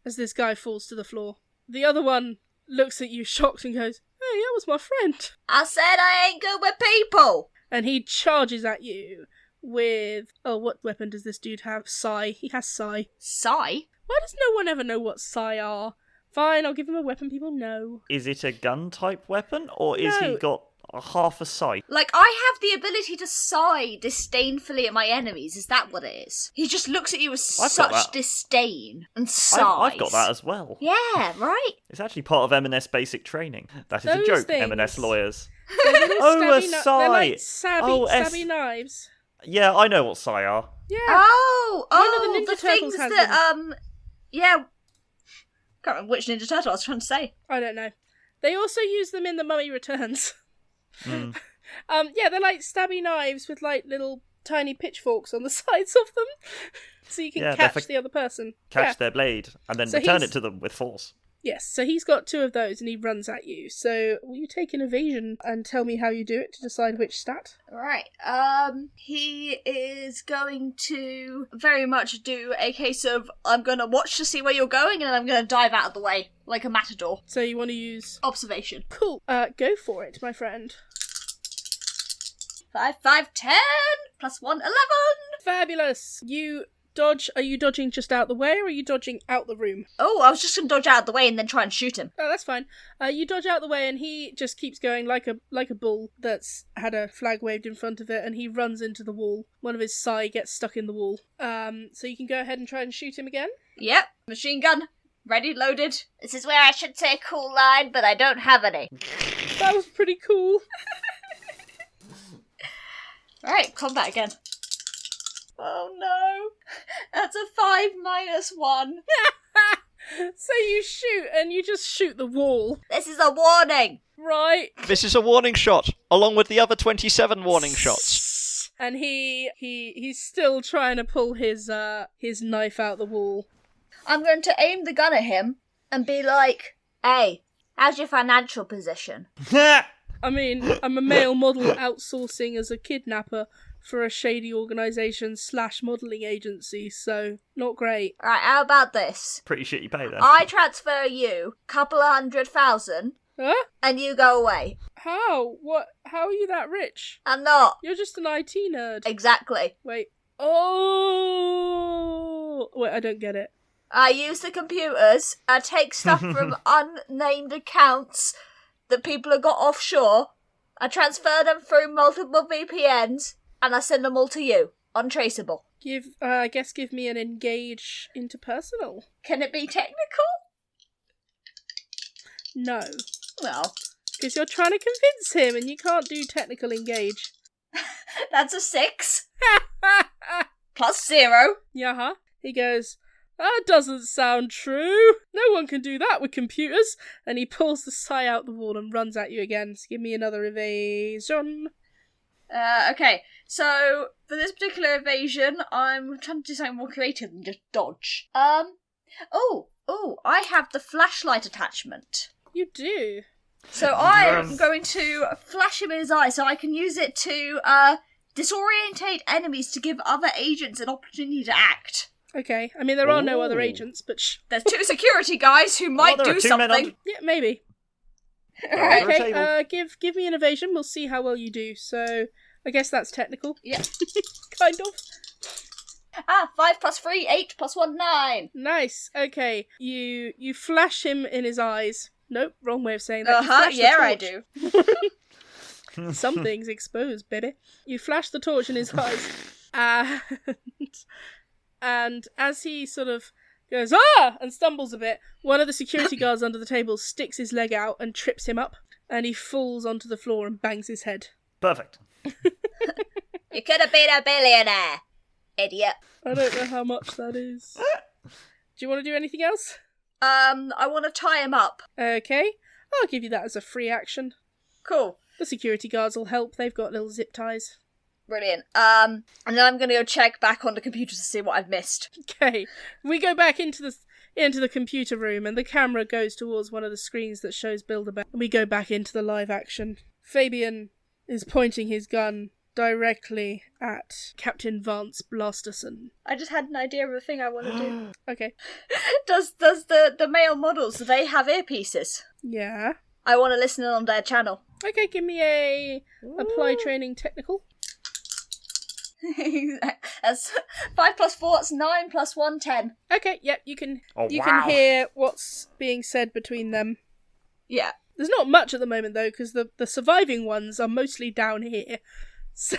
as this guy falls to the floor. The other one looks at you shocked and goes, "Hey, that was my friend." I said I ain't good with people. And he charges at you with... Oh, what weapon does this dude have? Sai. He has Sai. Sai? Why does no one ever know what Sai are? Fine, I'll give him a weapon people know. Is it a gun-type weapon, or is No. he got half a sight? Like, I have the ability to sigh disdainfully at my enemies. Is that what it is? He just looks at you with I've got such that. disdain and sighs. I've got that as well. Yeah, right? It's actually part of M&S basic training. That is Those a joke, things. M&S lawyers. They're little Oh, a they're like sigh. stabby knives. Yeah, I know what Psy are. Yeah. Oh, One of the Ninja the Turtles things has that, yeah. Can't remember which Ninja Turtle I was trying to say. I don't know. They also use them in The Mummy Returns. Mm. Yeah, they're like stabby knives with like little tiny pitchforks on the sides of them, so you can Yeah, they're catch the other person. Catch Yeah. their blade and then So return he's- it to them with force. Yes, so he's got 2 of those and he runs at you. So will you take an evasion and tell me how you do it to decide which stat? Right. He is going to very much do a case of I'm gonna watch to see where you're going and then I'm gonna dive out of the way like a matador. So you want to use... Observation. Cool. Go for it, my friend. 5, 5, 10, plus 1, 11. Fabulous. You dodge. Are you dodging just out the way or are you dodging out the room? Oh, I was just gonna dodge out of the way and then try and shoot him. Oh, that's fine. You dodge out the way, and he just keeps going like a bull that's had a flag waved in front of it, and he runs into the wall. One of his sai gets stuck in the wall. So you can go ahead and try and shoot him again. Yep. Machine gun. Ready, loaded. This is where I should say cool line, but I don't have any. That was pretty cool. Right, combat again. Oh no. That's a 5 minus 1. So you shoot, and you just shoot the wall, This is a warning. right? This is a warning shot, along with the other 27 warning shots. And he's still trying to pull his knife out the wall. I'm going to aim the gun at him and be like, hey, how's your financial position? I mean, I'm a male model outsourcing as a kidnapper for a shady organisation / modelling agency, so not great. Alright, how about this? Pretty shitty pay then. I transfer you a couple of 100,000 Huh? and you go away. How? What? How are you that rich? I'm not. You're just an IT nerd. Exactly. Wait. Oh! Wait, I don't get it. I use the computers, I take stuff from unnamed accounts that people have got offshore, I transfer them through multiple VPNs, and I send them all to you. Untraceable. Give me an engage interpersonal. Can it be technical? No. Well, Because you're trying to convince him and you can't do technical engage. that's a 6. Plus 0. Yeah, He goes, that doesn't sound true. No one can do that with computers. And he pulls the sai out the wall and runs at you again. So give me another evasion. Okay, so for this particular evasion, I'm trying to do something more creative than just dodge. I have the flashlight attachment. You do. So I'm going to flash him in his eye so I can use it to disorientate enemies to give other agents an opportunity to act. Okay. I mean, there are no other Ooh. agents, but There's 2 security guys who might there are do 2 men something. yeah, maybe. Under a Okay, table. give me an evasion. We'll see how well you do. So, I guess that's technical. Yeah. Kind of. 5 plus 3, 8 plus 1, 9. Nice. Okay, you flash him in his eyes. Nope, wrong way of saying that. You Uh-huh, flash the yeah, I torch. do. Something's exposed, baby. You flash the torch in his eyes, and as he sort of goes and stumbles a bit, one of the security guards under the table sticks his leg out and trips him up, and he falls onto the floor and bangs his head. Perfect. You could have been a billionaire, idiot. I don't know how much that is. Do you want to do anything else? I want to tie him up. Okay, I'll give you that as a free action. Cool. The security guards will help. They've got little zip ties. Brilliant. And then I'm going to go check back on the computer to see what I've missed. Okay, we go back into the computer room, and the camera goes towards one of the screens that shows Build-A-Bear. And we go back into the live action. Fabian is pointing his gun directly at Captain Vance Blasterson. I just had an idea of a thing I want to do. Okay. Does the male models, do they have earpieces? Yeah. I want to listen in on their channel. Okay, give me a apply training technical. That's 5 plus 4, that's 9 plus 1, 10. Okay, yep, you can Oh, you wow. can hear what's being said between them. Yeah. There's not much at the moment, though, because the surviving ones are mostly down here. So...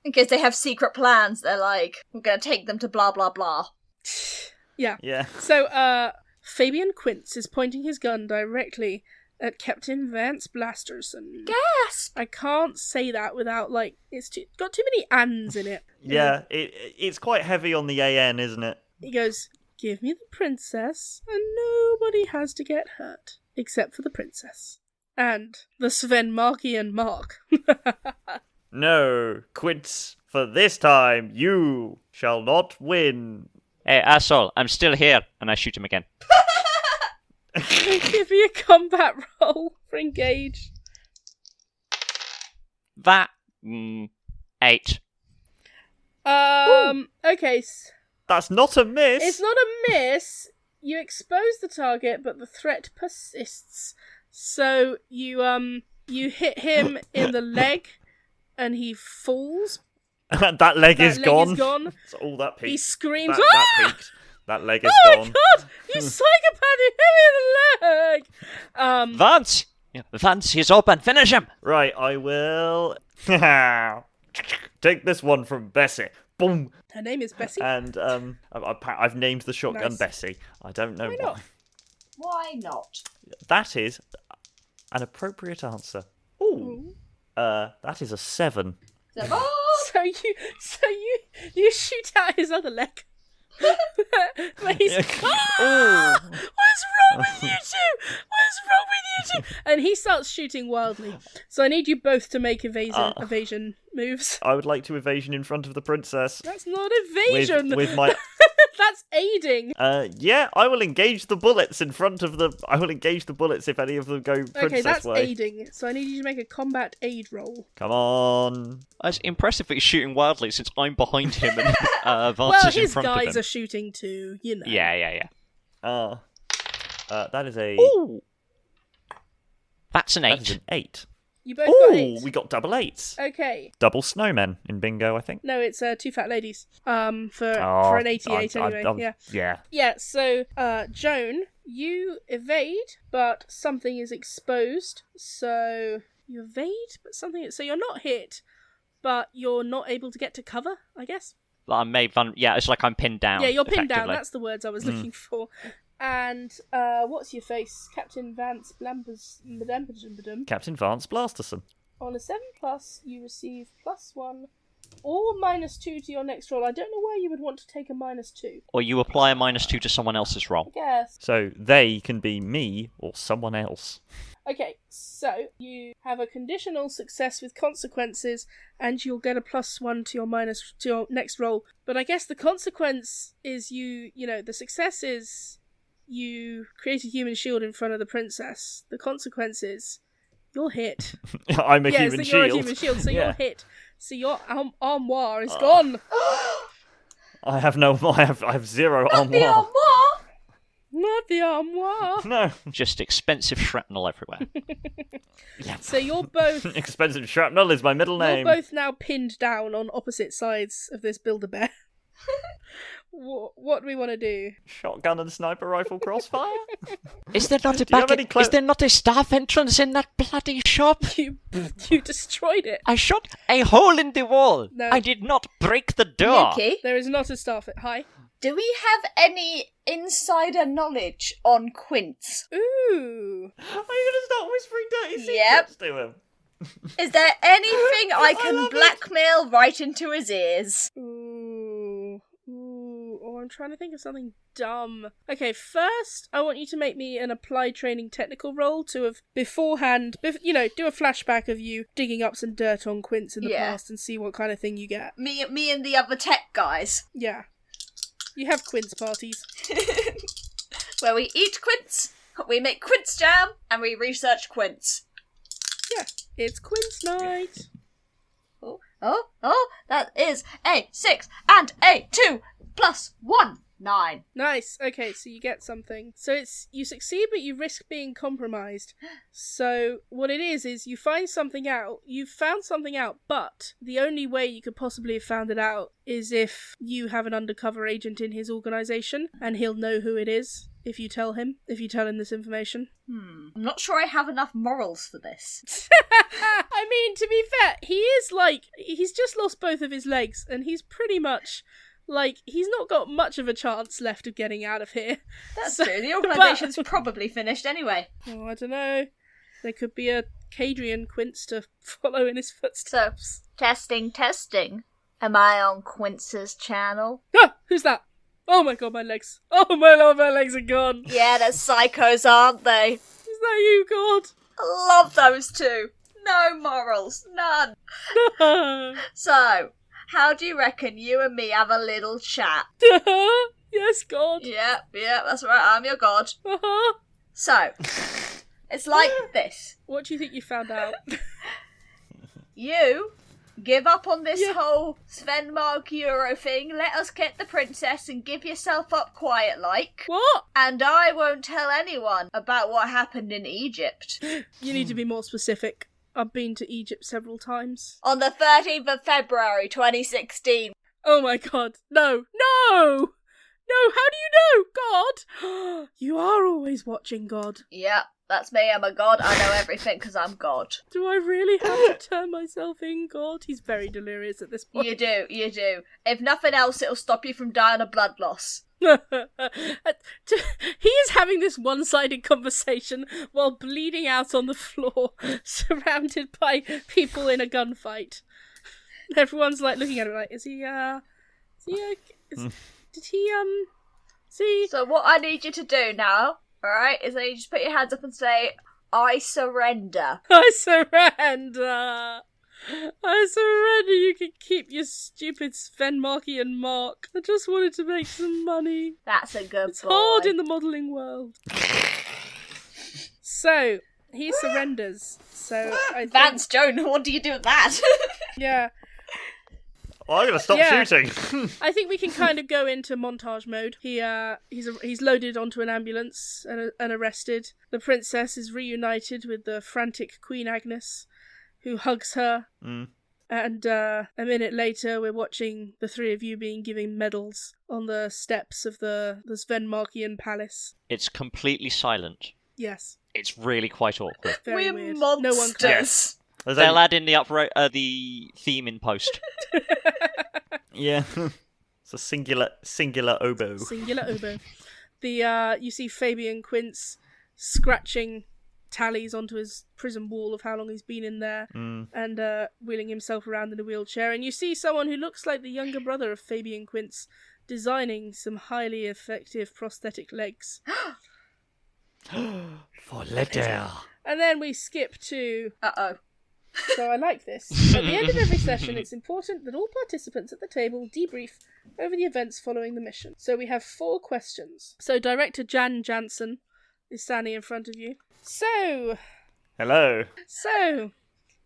In case they have secret plans, they're like, we're going to take them to blah blah blah. Yeah. Yeah. So, Fabian Quince is pointing his gun directly at Captain Vance Blasterson. Gasp! I can't say that without, like, got too many ands in it. Yeah, it's quite heavy on the AN, isn't it? He goes, give me the princess, and nobody has to get hurt, except for the princess. And the Sven Markian Mark. No, Quince, for this time you shall not win. Hey, asshole, I'm still here. And I shoot him again. Give me a combat roll for engage. That, 8. Okay. That's not a miss. It's not a miss. You expose the target, but the threat persists. So you hit him in the leg, and he falls. That leg is gone. It's all that peaked. He screams, That "Ah!" peaked. That leg is Oh gone. my god! You psychopath! You hit me in the leg! Vance! Yeah, Vance, he's open. Finish him! Right, I will... Take this one from Bessie. Boom. Her name is Bessie. And I've named the shotgun Nice. Bessie. I don't know Why why. not? Why not? That is an appropriate answer. Ooh. That is a 7. So you shoot out his other leg. But he's, "Ah! What's wrong with you two? What's wrong with you two?" And he starts shooting wildly. So I need you both to make evasion moves. I would like to evasion in front of the princess. That's not evasion. With my... That's aiding. Yeah, I will engage the bullets in front of the... I will engage the bullets if any of them go princess Okay, that's way. aiding. So I need you to make a combat aid roll. Come on. It's impressive that he's shooting wildly since I'm behind him and Vance Well, is in his front of him. guys are shooting too, you know. Yeah. That is a... Ooh! That's an 8. That is an 8. You both got Ooh, 8. we got double 8s. Okay. Double snowmen in bingo, I think. No, it's two fat ladies. For an 88 anyway. Yeah. Yeah, so Joan, you evade, but something is exposed. So you evade, but something so you're not hit, but you're not able to get to cover, I guess. I'm made fun. Yeah, it's like I'm pinned down. Yeah, you're pinned down. effectively. That's the words I was looking for. And what's your face? Captain Vance Blampers. Captain Vance Blasterson. On a 7+, you receive +1 or -2 to your next roll. I don't know why you would want to take a -2. Or you apply a -2 to someone else's roll. Yes. So they can be me or someone else. Okay, so you have a conditional success with consequences, and you'll get a +1 to your next roll. But I guess the consequence is the success is you create a human shield in front of the princess. The consequence is you're hit. I'm a Yes, human you're shield. a human shield, so Yeah. you're hit. So your armoire is gone. I have 0 The armoire. armoire! Not the armoire. No. Just expensive shrapnel everywhere. So you're both Expensive shrapnel is my middle name. You're both now pinned down on opposite sides of this Build-A-Bear. What do we want to do? Shotgun and sniper rifle crossfire? Is there not a you have any is there not a staff entrance in that bloody shop? You destroyed it. I shot a hole in the wall. No. I did not break the door. Luki, There is not a staff at Hi. do we have any insider knowledge on Quince? Ooh. Are you going to start whispering dirty Yep. secrets to him? Is there anything I can love it. blackmail right into his ears? Ooh. Oh, I'm trying to think of something dumb. Okay, first, I want you to make me an applied training technical roll to have beforehand, do a flashback of you digging up some dirt on Quince in the Yeah. past and see what kind of thing you get. Me and the other tech guys. Yeah. You have Quince parties. Where we eat quince, we make quince jam, and we research quince. Yeah, it's Quince night. Oh, that is a 6 and a 2 plus 1. 9. Nice. Okay, so you get something. So you succeed, but you risk being compromised. So what it is you find something out. You've found something out, but the only way you could possibly have found it out is if you have an undercover agent in his organisation, and he'll know who it is if you tell him this information. I'm not sure I have enough morals for this. I mean, to be fair, he's just lost both of his legs, and he's pretty much... he's not got much of a chance left of getting out of here. That's true. The organisation's probably finished anyway. Oh, I don't know. There could be a Cadrian Quince to follow in his footsteps. So, testing. Am I on Quince's channel? Ah! Who's that? Oh my god, my legs. Oh my lord, my legs are gone. Yeah, they're psychos, aren't they? Is that you, God? I love those two. No morals. None. So... how do you reckon you and me have a little chat? Yes, God. Yeah, that's right, I'm your god. So, it's like this. What do you think you found out? You give up on this whole Svenmark Euro thing, let us get the princess and give yourself up quiet-like. What? And I won't tell anyone about what happened in Egypt. You need to be more specific. I've been to Egypt several times. On the 13th of February 2016. Oh my god. No! No! No, how do you know? God! You are always watching, God. Yep, that's me, I'm a god. I know everything because I'm God. Do I really have to turn myself in, God? He's very delirious at this point. You do. If nothing else, it'll stop you from dying of blood loss. He is having this one-sided conversation while bleeding out on the floor, surrounded by people in a gunfight. Everyone's looking at him did he see? So what I need you to do now, alright, is I need you to put your hands up and say, I surrender. I surrender. You can keep your stupid Svenmarkian mark. I just wanted to make some money. That's a good It's boy. hard in the modelling world. So, he surrenders. So, I think... Vance Joan, what do you do with that? Yeah. Well, I'm going to stop shooting. I think we can kind of go into montage mode. He's loaded onto an ambulance and arrested. The princess is reunited with the frantic Queen Agnes, who hugs her. And a minute later, we're watching the three of you being given medals on the steps of the Svenmarkian palace. It's completely silent. Yes. It's really quite awkward. Very We're weird. monsters. No one cares. Yes. They'll add in the theme in post. Yeah. It's a singular oboe. Singular oboe. You see Fabian Quince scratching tallies onto his prison wall of how long he's been in there, and wheeling himself around in a wheelchair. And you see someone who looks like the younger brother of Fabian Quince designing some highly effective prosthetic legs. For letter. And then we skip to... Uh-oh. So I like this. At the end of every session, it's important that all participants at the table debrief over the events following the mission. So we have 4 questions. So Director Jan Jansen is standing in front of you. So,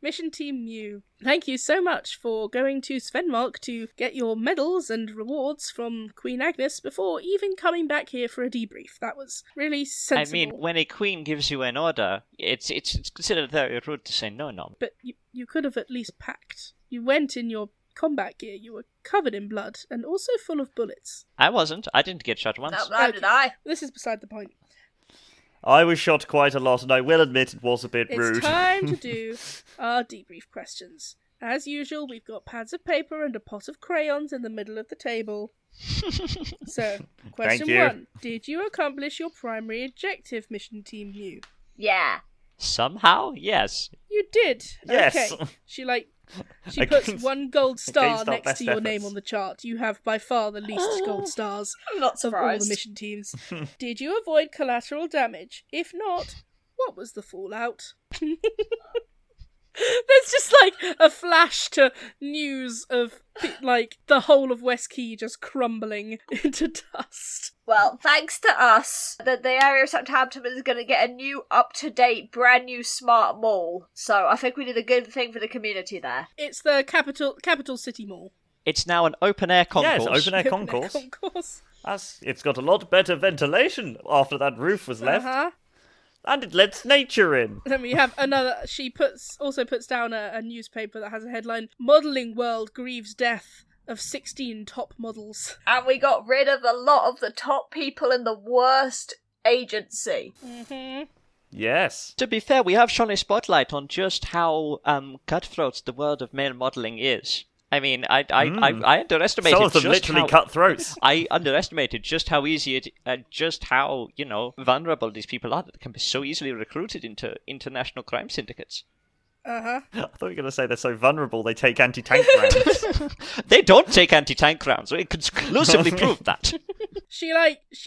Mission Team Mew, thank you so much for going to Svenmark to get your medals and rewards from Queen Agnes before even coming back here for a debrief. That was really sensible. I mean, when a queen gives you an order, it's considered very rude to say no. But you could have at least packed. You went in your combat gear. You were covered in blood and also full of bullets. I wasn't. I didn't get shot once. No, did I? This is beside the point. I was shot quite a lot, and I will admit it was a bit rude. It's time to do our debrief questions. As usual, we've got pads of paper and a pot of crayons in the middle of the table. So, question 1. Did you accomplish your primary objective, Mission Team Mew? Yeah. Somehow, yes. You did? Yes. Okay. She puts 1 gold star next to your name efforts. on the chart. You have by far the least gold stars I'm not of all the surprised. mission teams. Did you avoid collateral damage? If not, what was the fallout? There's just a flash to news of the whole of West Key just crumbling into dust. Well, thanks to us, the area of Southampton is going to get a new, up-to-date, brand new smart mall. So I think we did a good thing for the community there. It's the capital city mall. It's now an open-air concourse. Yes, open-air concourse. Concourse. It's got a lot better ventilation after that roof was left. Uh-huh. And it lets nature in. Then we have another. She also puts down a newspaper that has a headline: "Modelling World grieves death of 16 top models." And we got rid of a lot of the top people in the worst agency. Mm-hmm. Yes. To be fair, we have shone a spotlight on just how cutthroat the world of male modelling is. I mean, I underestimated some of them just literally how, cut throats. I underestimated just how easy it, just how, vulnerable these people are, that they can be so easily recruited into international crime syndicates. Uh-huh. I thought you were going to say they're so vulnerable they take anti-tank rounds. They don't take anti-tank rounds. We conclusively proved that. She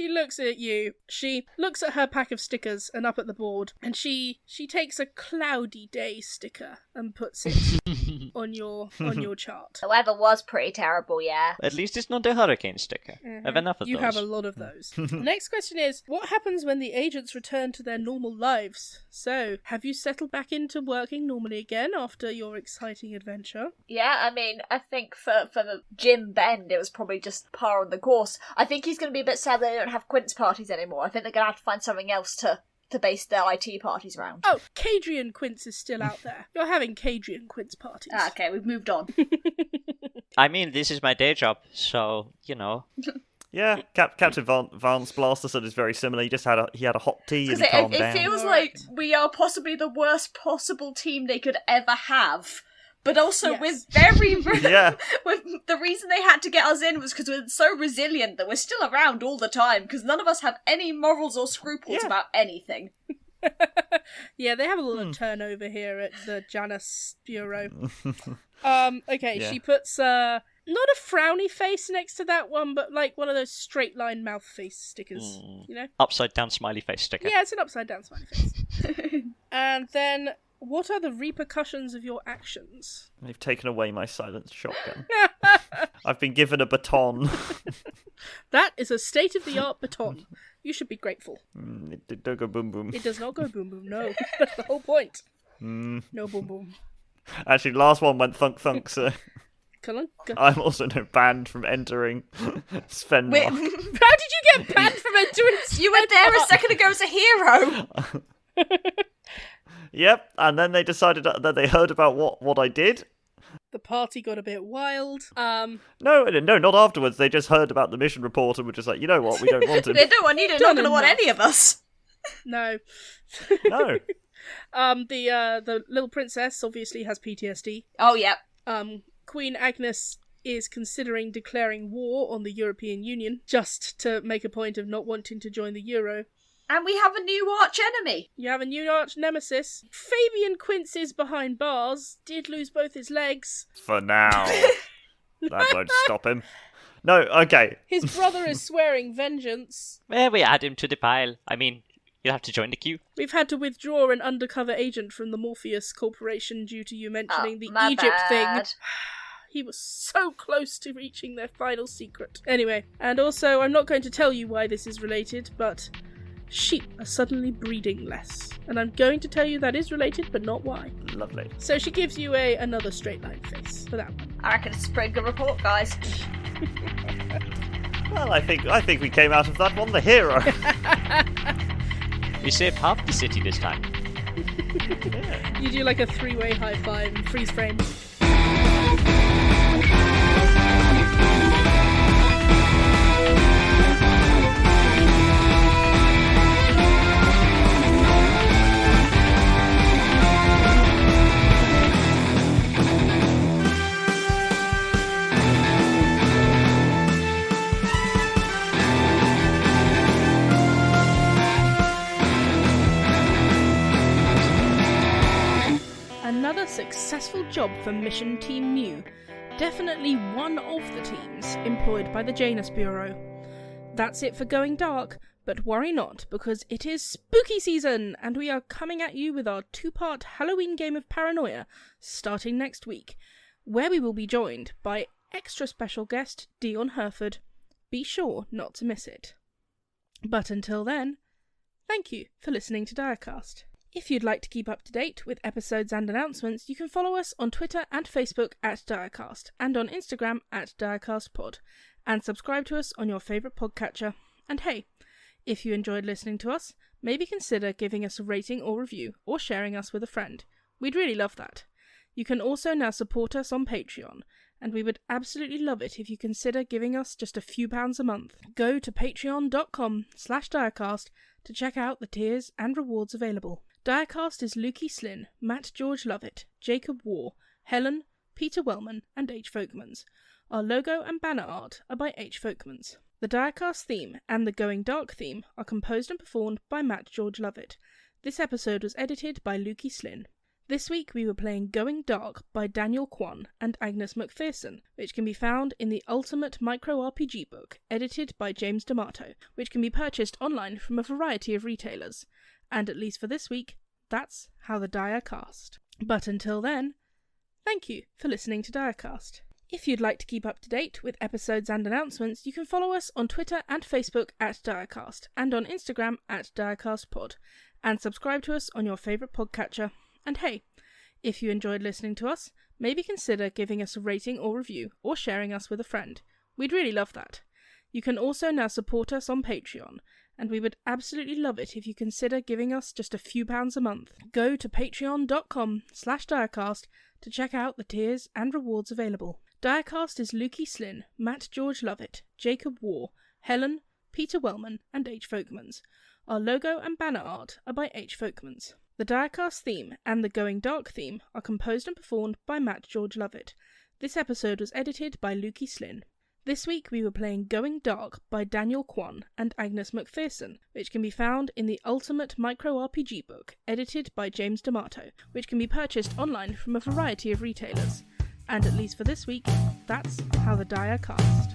looks at you. She looks at her pack of stickers and up at the board, and she takes a cloudy day sticker and puts it on your chart. The weather was pretty terrible, yeah. At least it's not a hurricane sticker. I have enough of You those. have a lot of those. Next question is, what happens when the agents return to their normal lives? So, have you settled back into working normally again after your exciting adventure? Yeah, I mean, I think for the Jim Bend, it was probably just par on the course. I think he's going to be a bit sad they don't have quince parties anymore. I think they're going to have to find something else to base their IT parties around. Oh, Cadrian Quince is still out there. You're having Cadrian Quince parties. Ah, okay, we've moved on. I mean, this is my day job, so, Yeah, Captain Vance Blasterson is very similar. He had a hot tea and he Because calmed it down. feels like we are possibly the worst possible team they could ever have. But also Yes. with very... Yeah. with the reason they had to get us in was because we're so resilient that we're still around all the time, because none of us have any morals or scruples about anything. Yeah, they have a lot of turnover here at the Janus Bureau. Okay, Yeah. she puts not a frowny face next to that one, but like one of those straight line mouth face stickers, Upside down smiley face sticker. Yeah, it's an upside down smiley face. And then, what are the repercussions of your actions? They've taken away my silenced shotgun. I've been given a baton. That is a state-of-the-art baton. You should be grateful. It don't go boom boom. It does not go boom boom, no. That's the whole point. No boom boom. Actually, last one went thunk thunk, so Cullen, go. I'm also no banned from entering Sven. Wait, How did you get banned from entering? you were there a second ago as a hero! Yep, and then they decided that they heard about what I did. The party got a bit wild. No, not afterwards. They just heard about the mission report and were just like, you know what, we don't want him. They don't want you, they're not going to want any of us. No. No. The little princess obviously has PTSD. Oh, yeah. Queen Agnes is considering declaring war on the European Union just to make a point of not wanting to join the Euro. And we have a new arch enemy. You have a new arch nemesis. Fabian Quince is behind bars. Did lose both his legs. For now. That won't stop him. No, okay. His brother is swearing vengeance. Well, we add him to the pile. I mean, you'll have to join the queue. We've had to withdraw an undercover agent from the Morpheus Corporation due to you mentioning the my Egypt bad. thing. He was so close to reaching their final secret. Anyway, and also, I'm not going to tell you why this is related, but sheep are suddenly breeding less. And I'm going to tell you that is related, but not why. Lovely. So she gives you another straight line face for that one. I reckon it's a pretty good report, guys. Well, I think we came out of that one the hero. We saved half the city this time. Yeah. You do like a three-way high five and freeze frame. Another successful job for Mission Team Mew. Definitely one of the teams employed by the Janus Bureau. That's it for Going Dark, but worry not, because it is spooky season, and we are coming at you with our 2-part Halloween game of Paranoia, starting next week, where we will be joined by extra special guest Dion Herford. Be sure not to miss it. But until then, thank you for listening to Direcast. If you'd like to keep up to date with episodes and announcements, you can follow us on Twitter and Facebook at Direcast, and on Instagram at DirecastPod. and subscribe to us on your favourite podcatcher. And hey, if you enjoyed listening to us, maybe consider giving us a rating or review, or sharing us with a friend. We'd really love that. You can also now support us on Patreon, and we would absolutely love it if you consider giving us just a few pounds a month. Go to patreon.com/Direcast to check out the tiers and rewards available. Direcast is Luki Slinn, Matt George Lovett, Jacob War, Helen, Peter Wellman, and H Folkmans. Our logo and banner art are by H Folkmans. The Direcast theme and the Going Dark theme are composed and performed by Matt George Lovett. This episode was edited by Luki Slinn. This week we were playing Going Dark by Daniel Kawn and Angus MacPherson, which can be found in the Ultimate Micro RPG book, edited by James D'Amato, which can be purchased online from a variety of retailers. And at least for this week, that's how the die are cast. But until then, thank you for listening to Direcast. If you'd like to keep up to date with episodes and announcements, you can follow us on Twitter and Facebook at Direcast, and on Instagram at DirecastPod, and subscribe to us on your favourite podcatcher. And hey, if you enjoyed listening to us, maybe consider giving us a rating or review, or sharing us with a friend. We'd really love that. You can also now support us on Patreon, and we would absolutely love it if you consider giving us just a few pounds a month. Go to patreon.com/Direcast to check out the tiers and rewards available. Direcast is Luki Slinn, Matt George Lovett, Jacob War, Helen, Peter Wellman, and H Folkmans. Our logo and banner art are by H Folkmans. The Direcast theme and the Going Dark theme are composed and performed by Matt George Lovett. This episode was edited by Luki Slinn. This week we were playing Going Dark by Daniel Kawn and Angus MacPherson, which can be found in the Ultimate Micro RPG book, edited by James D'Amato, which can be purchased online from a variety of retailers. And at least for this week, that's how the die are cast.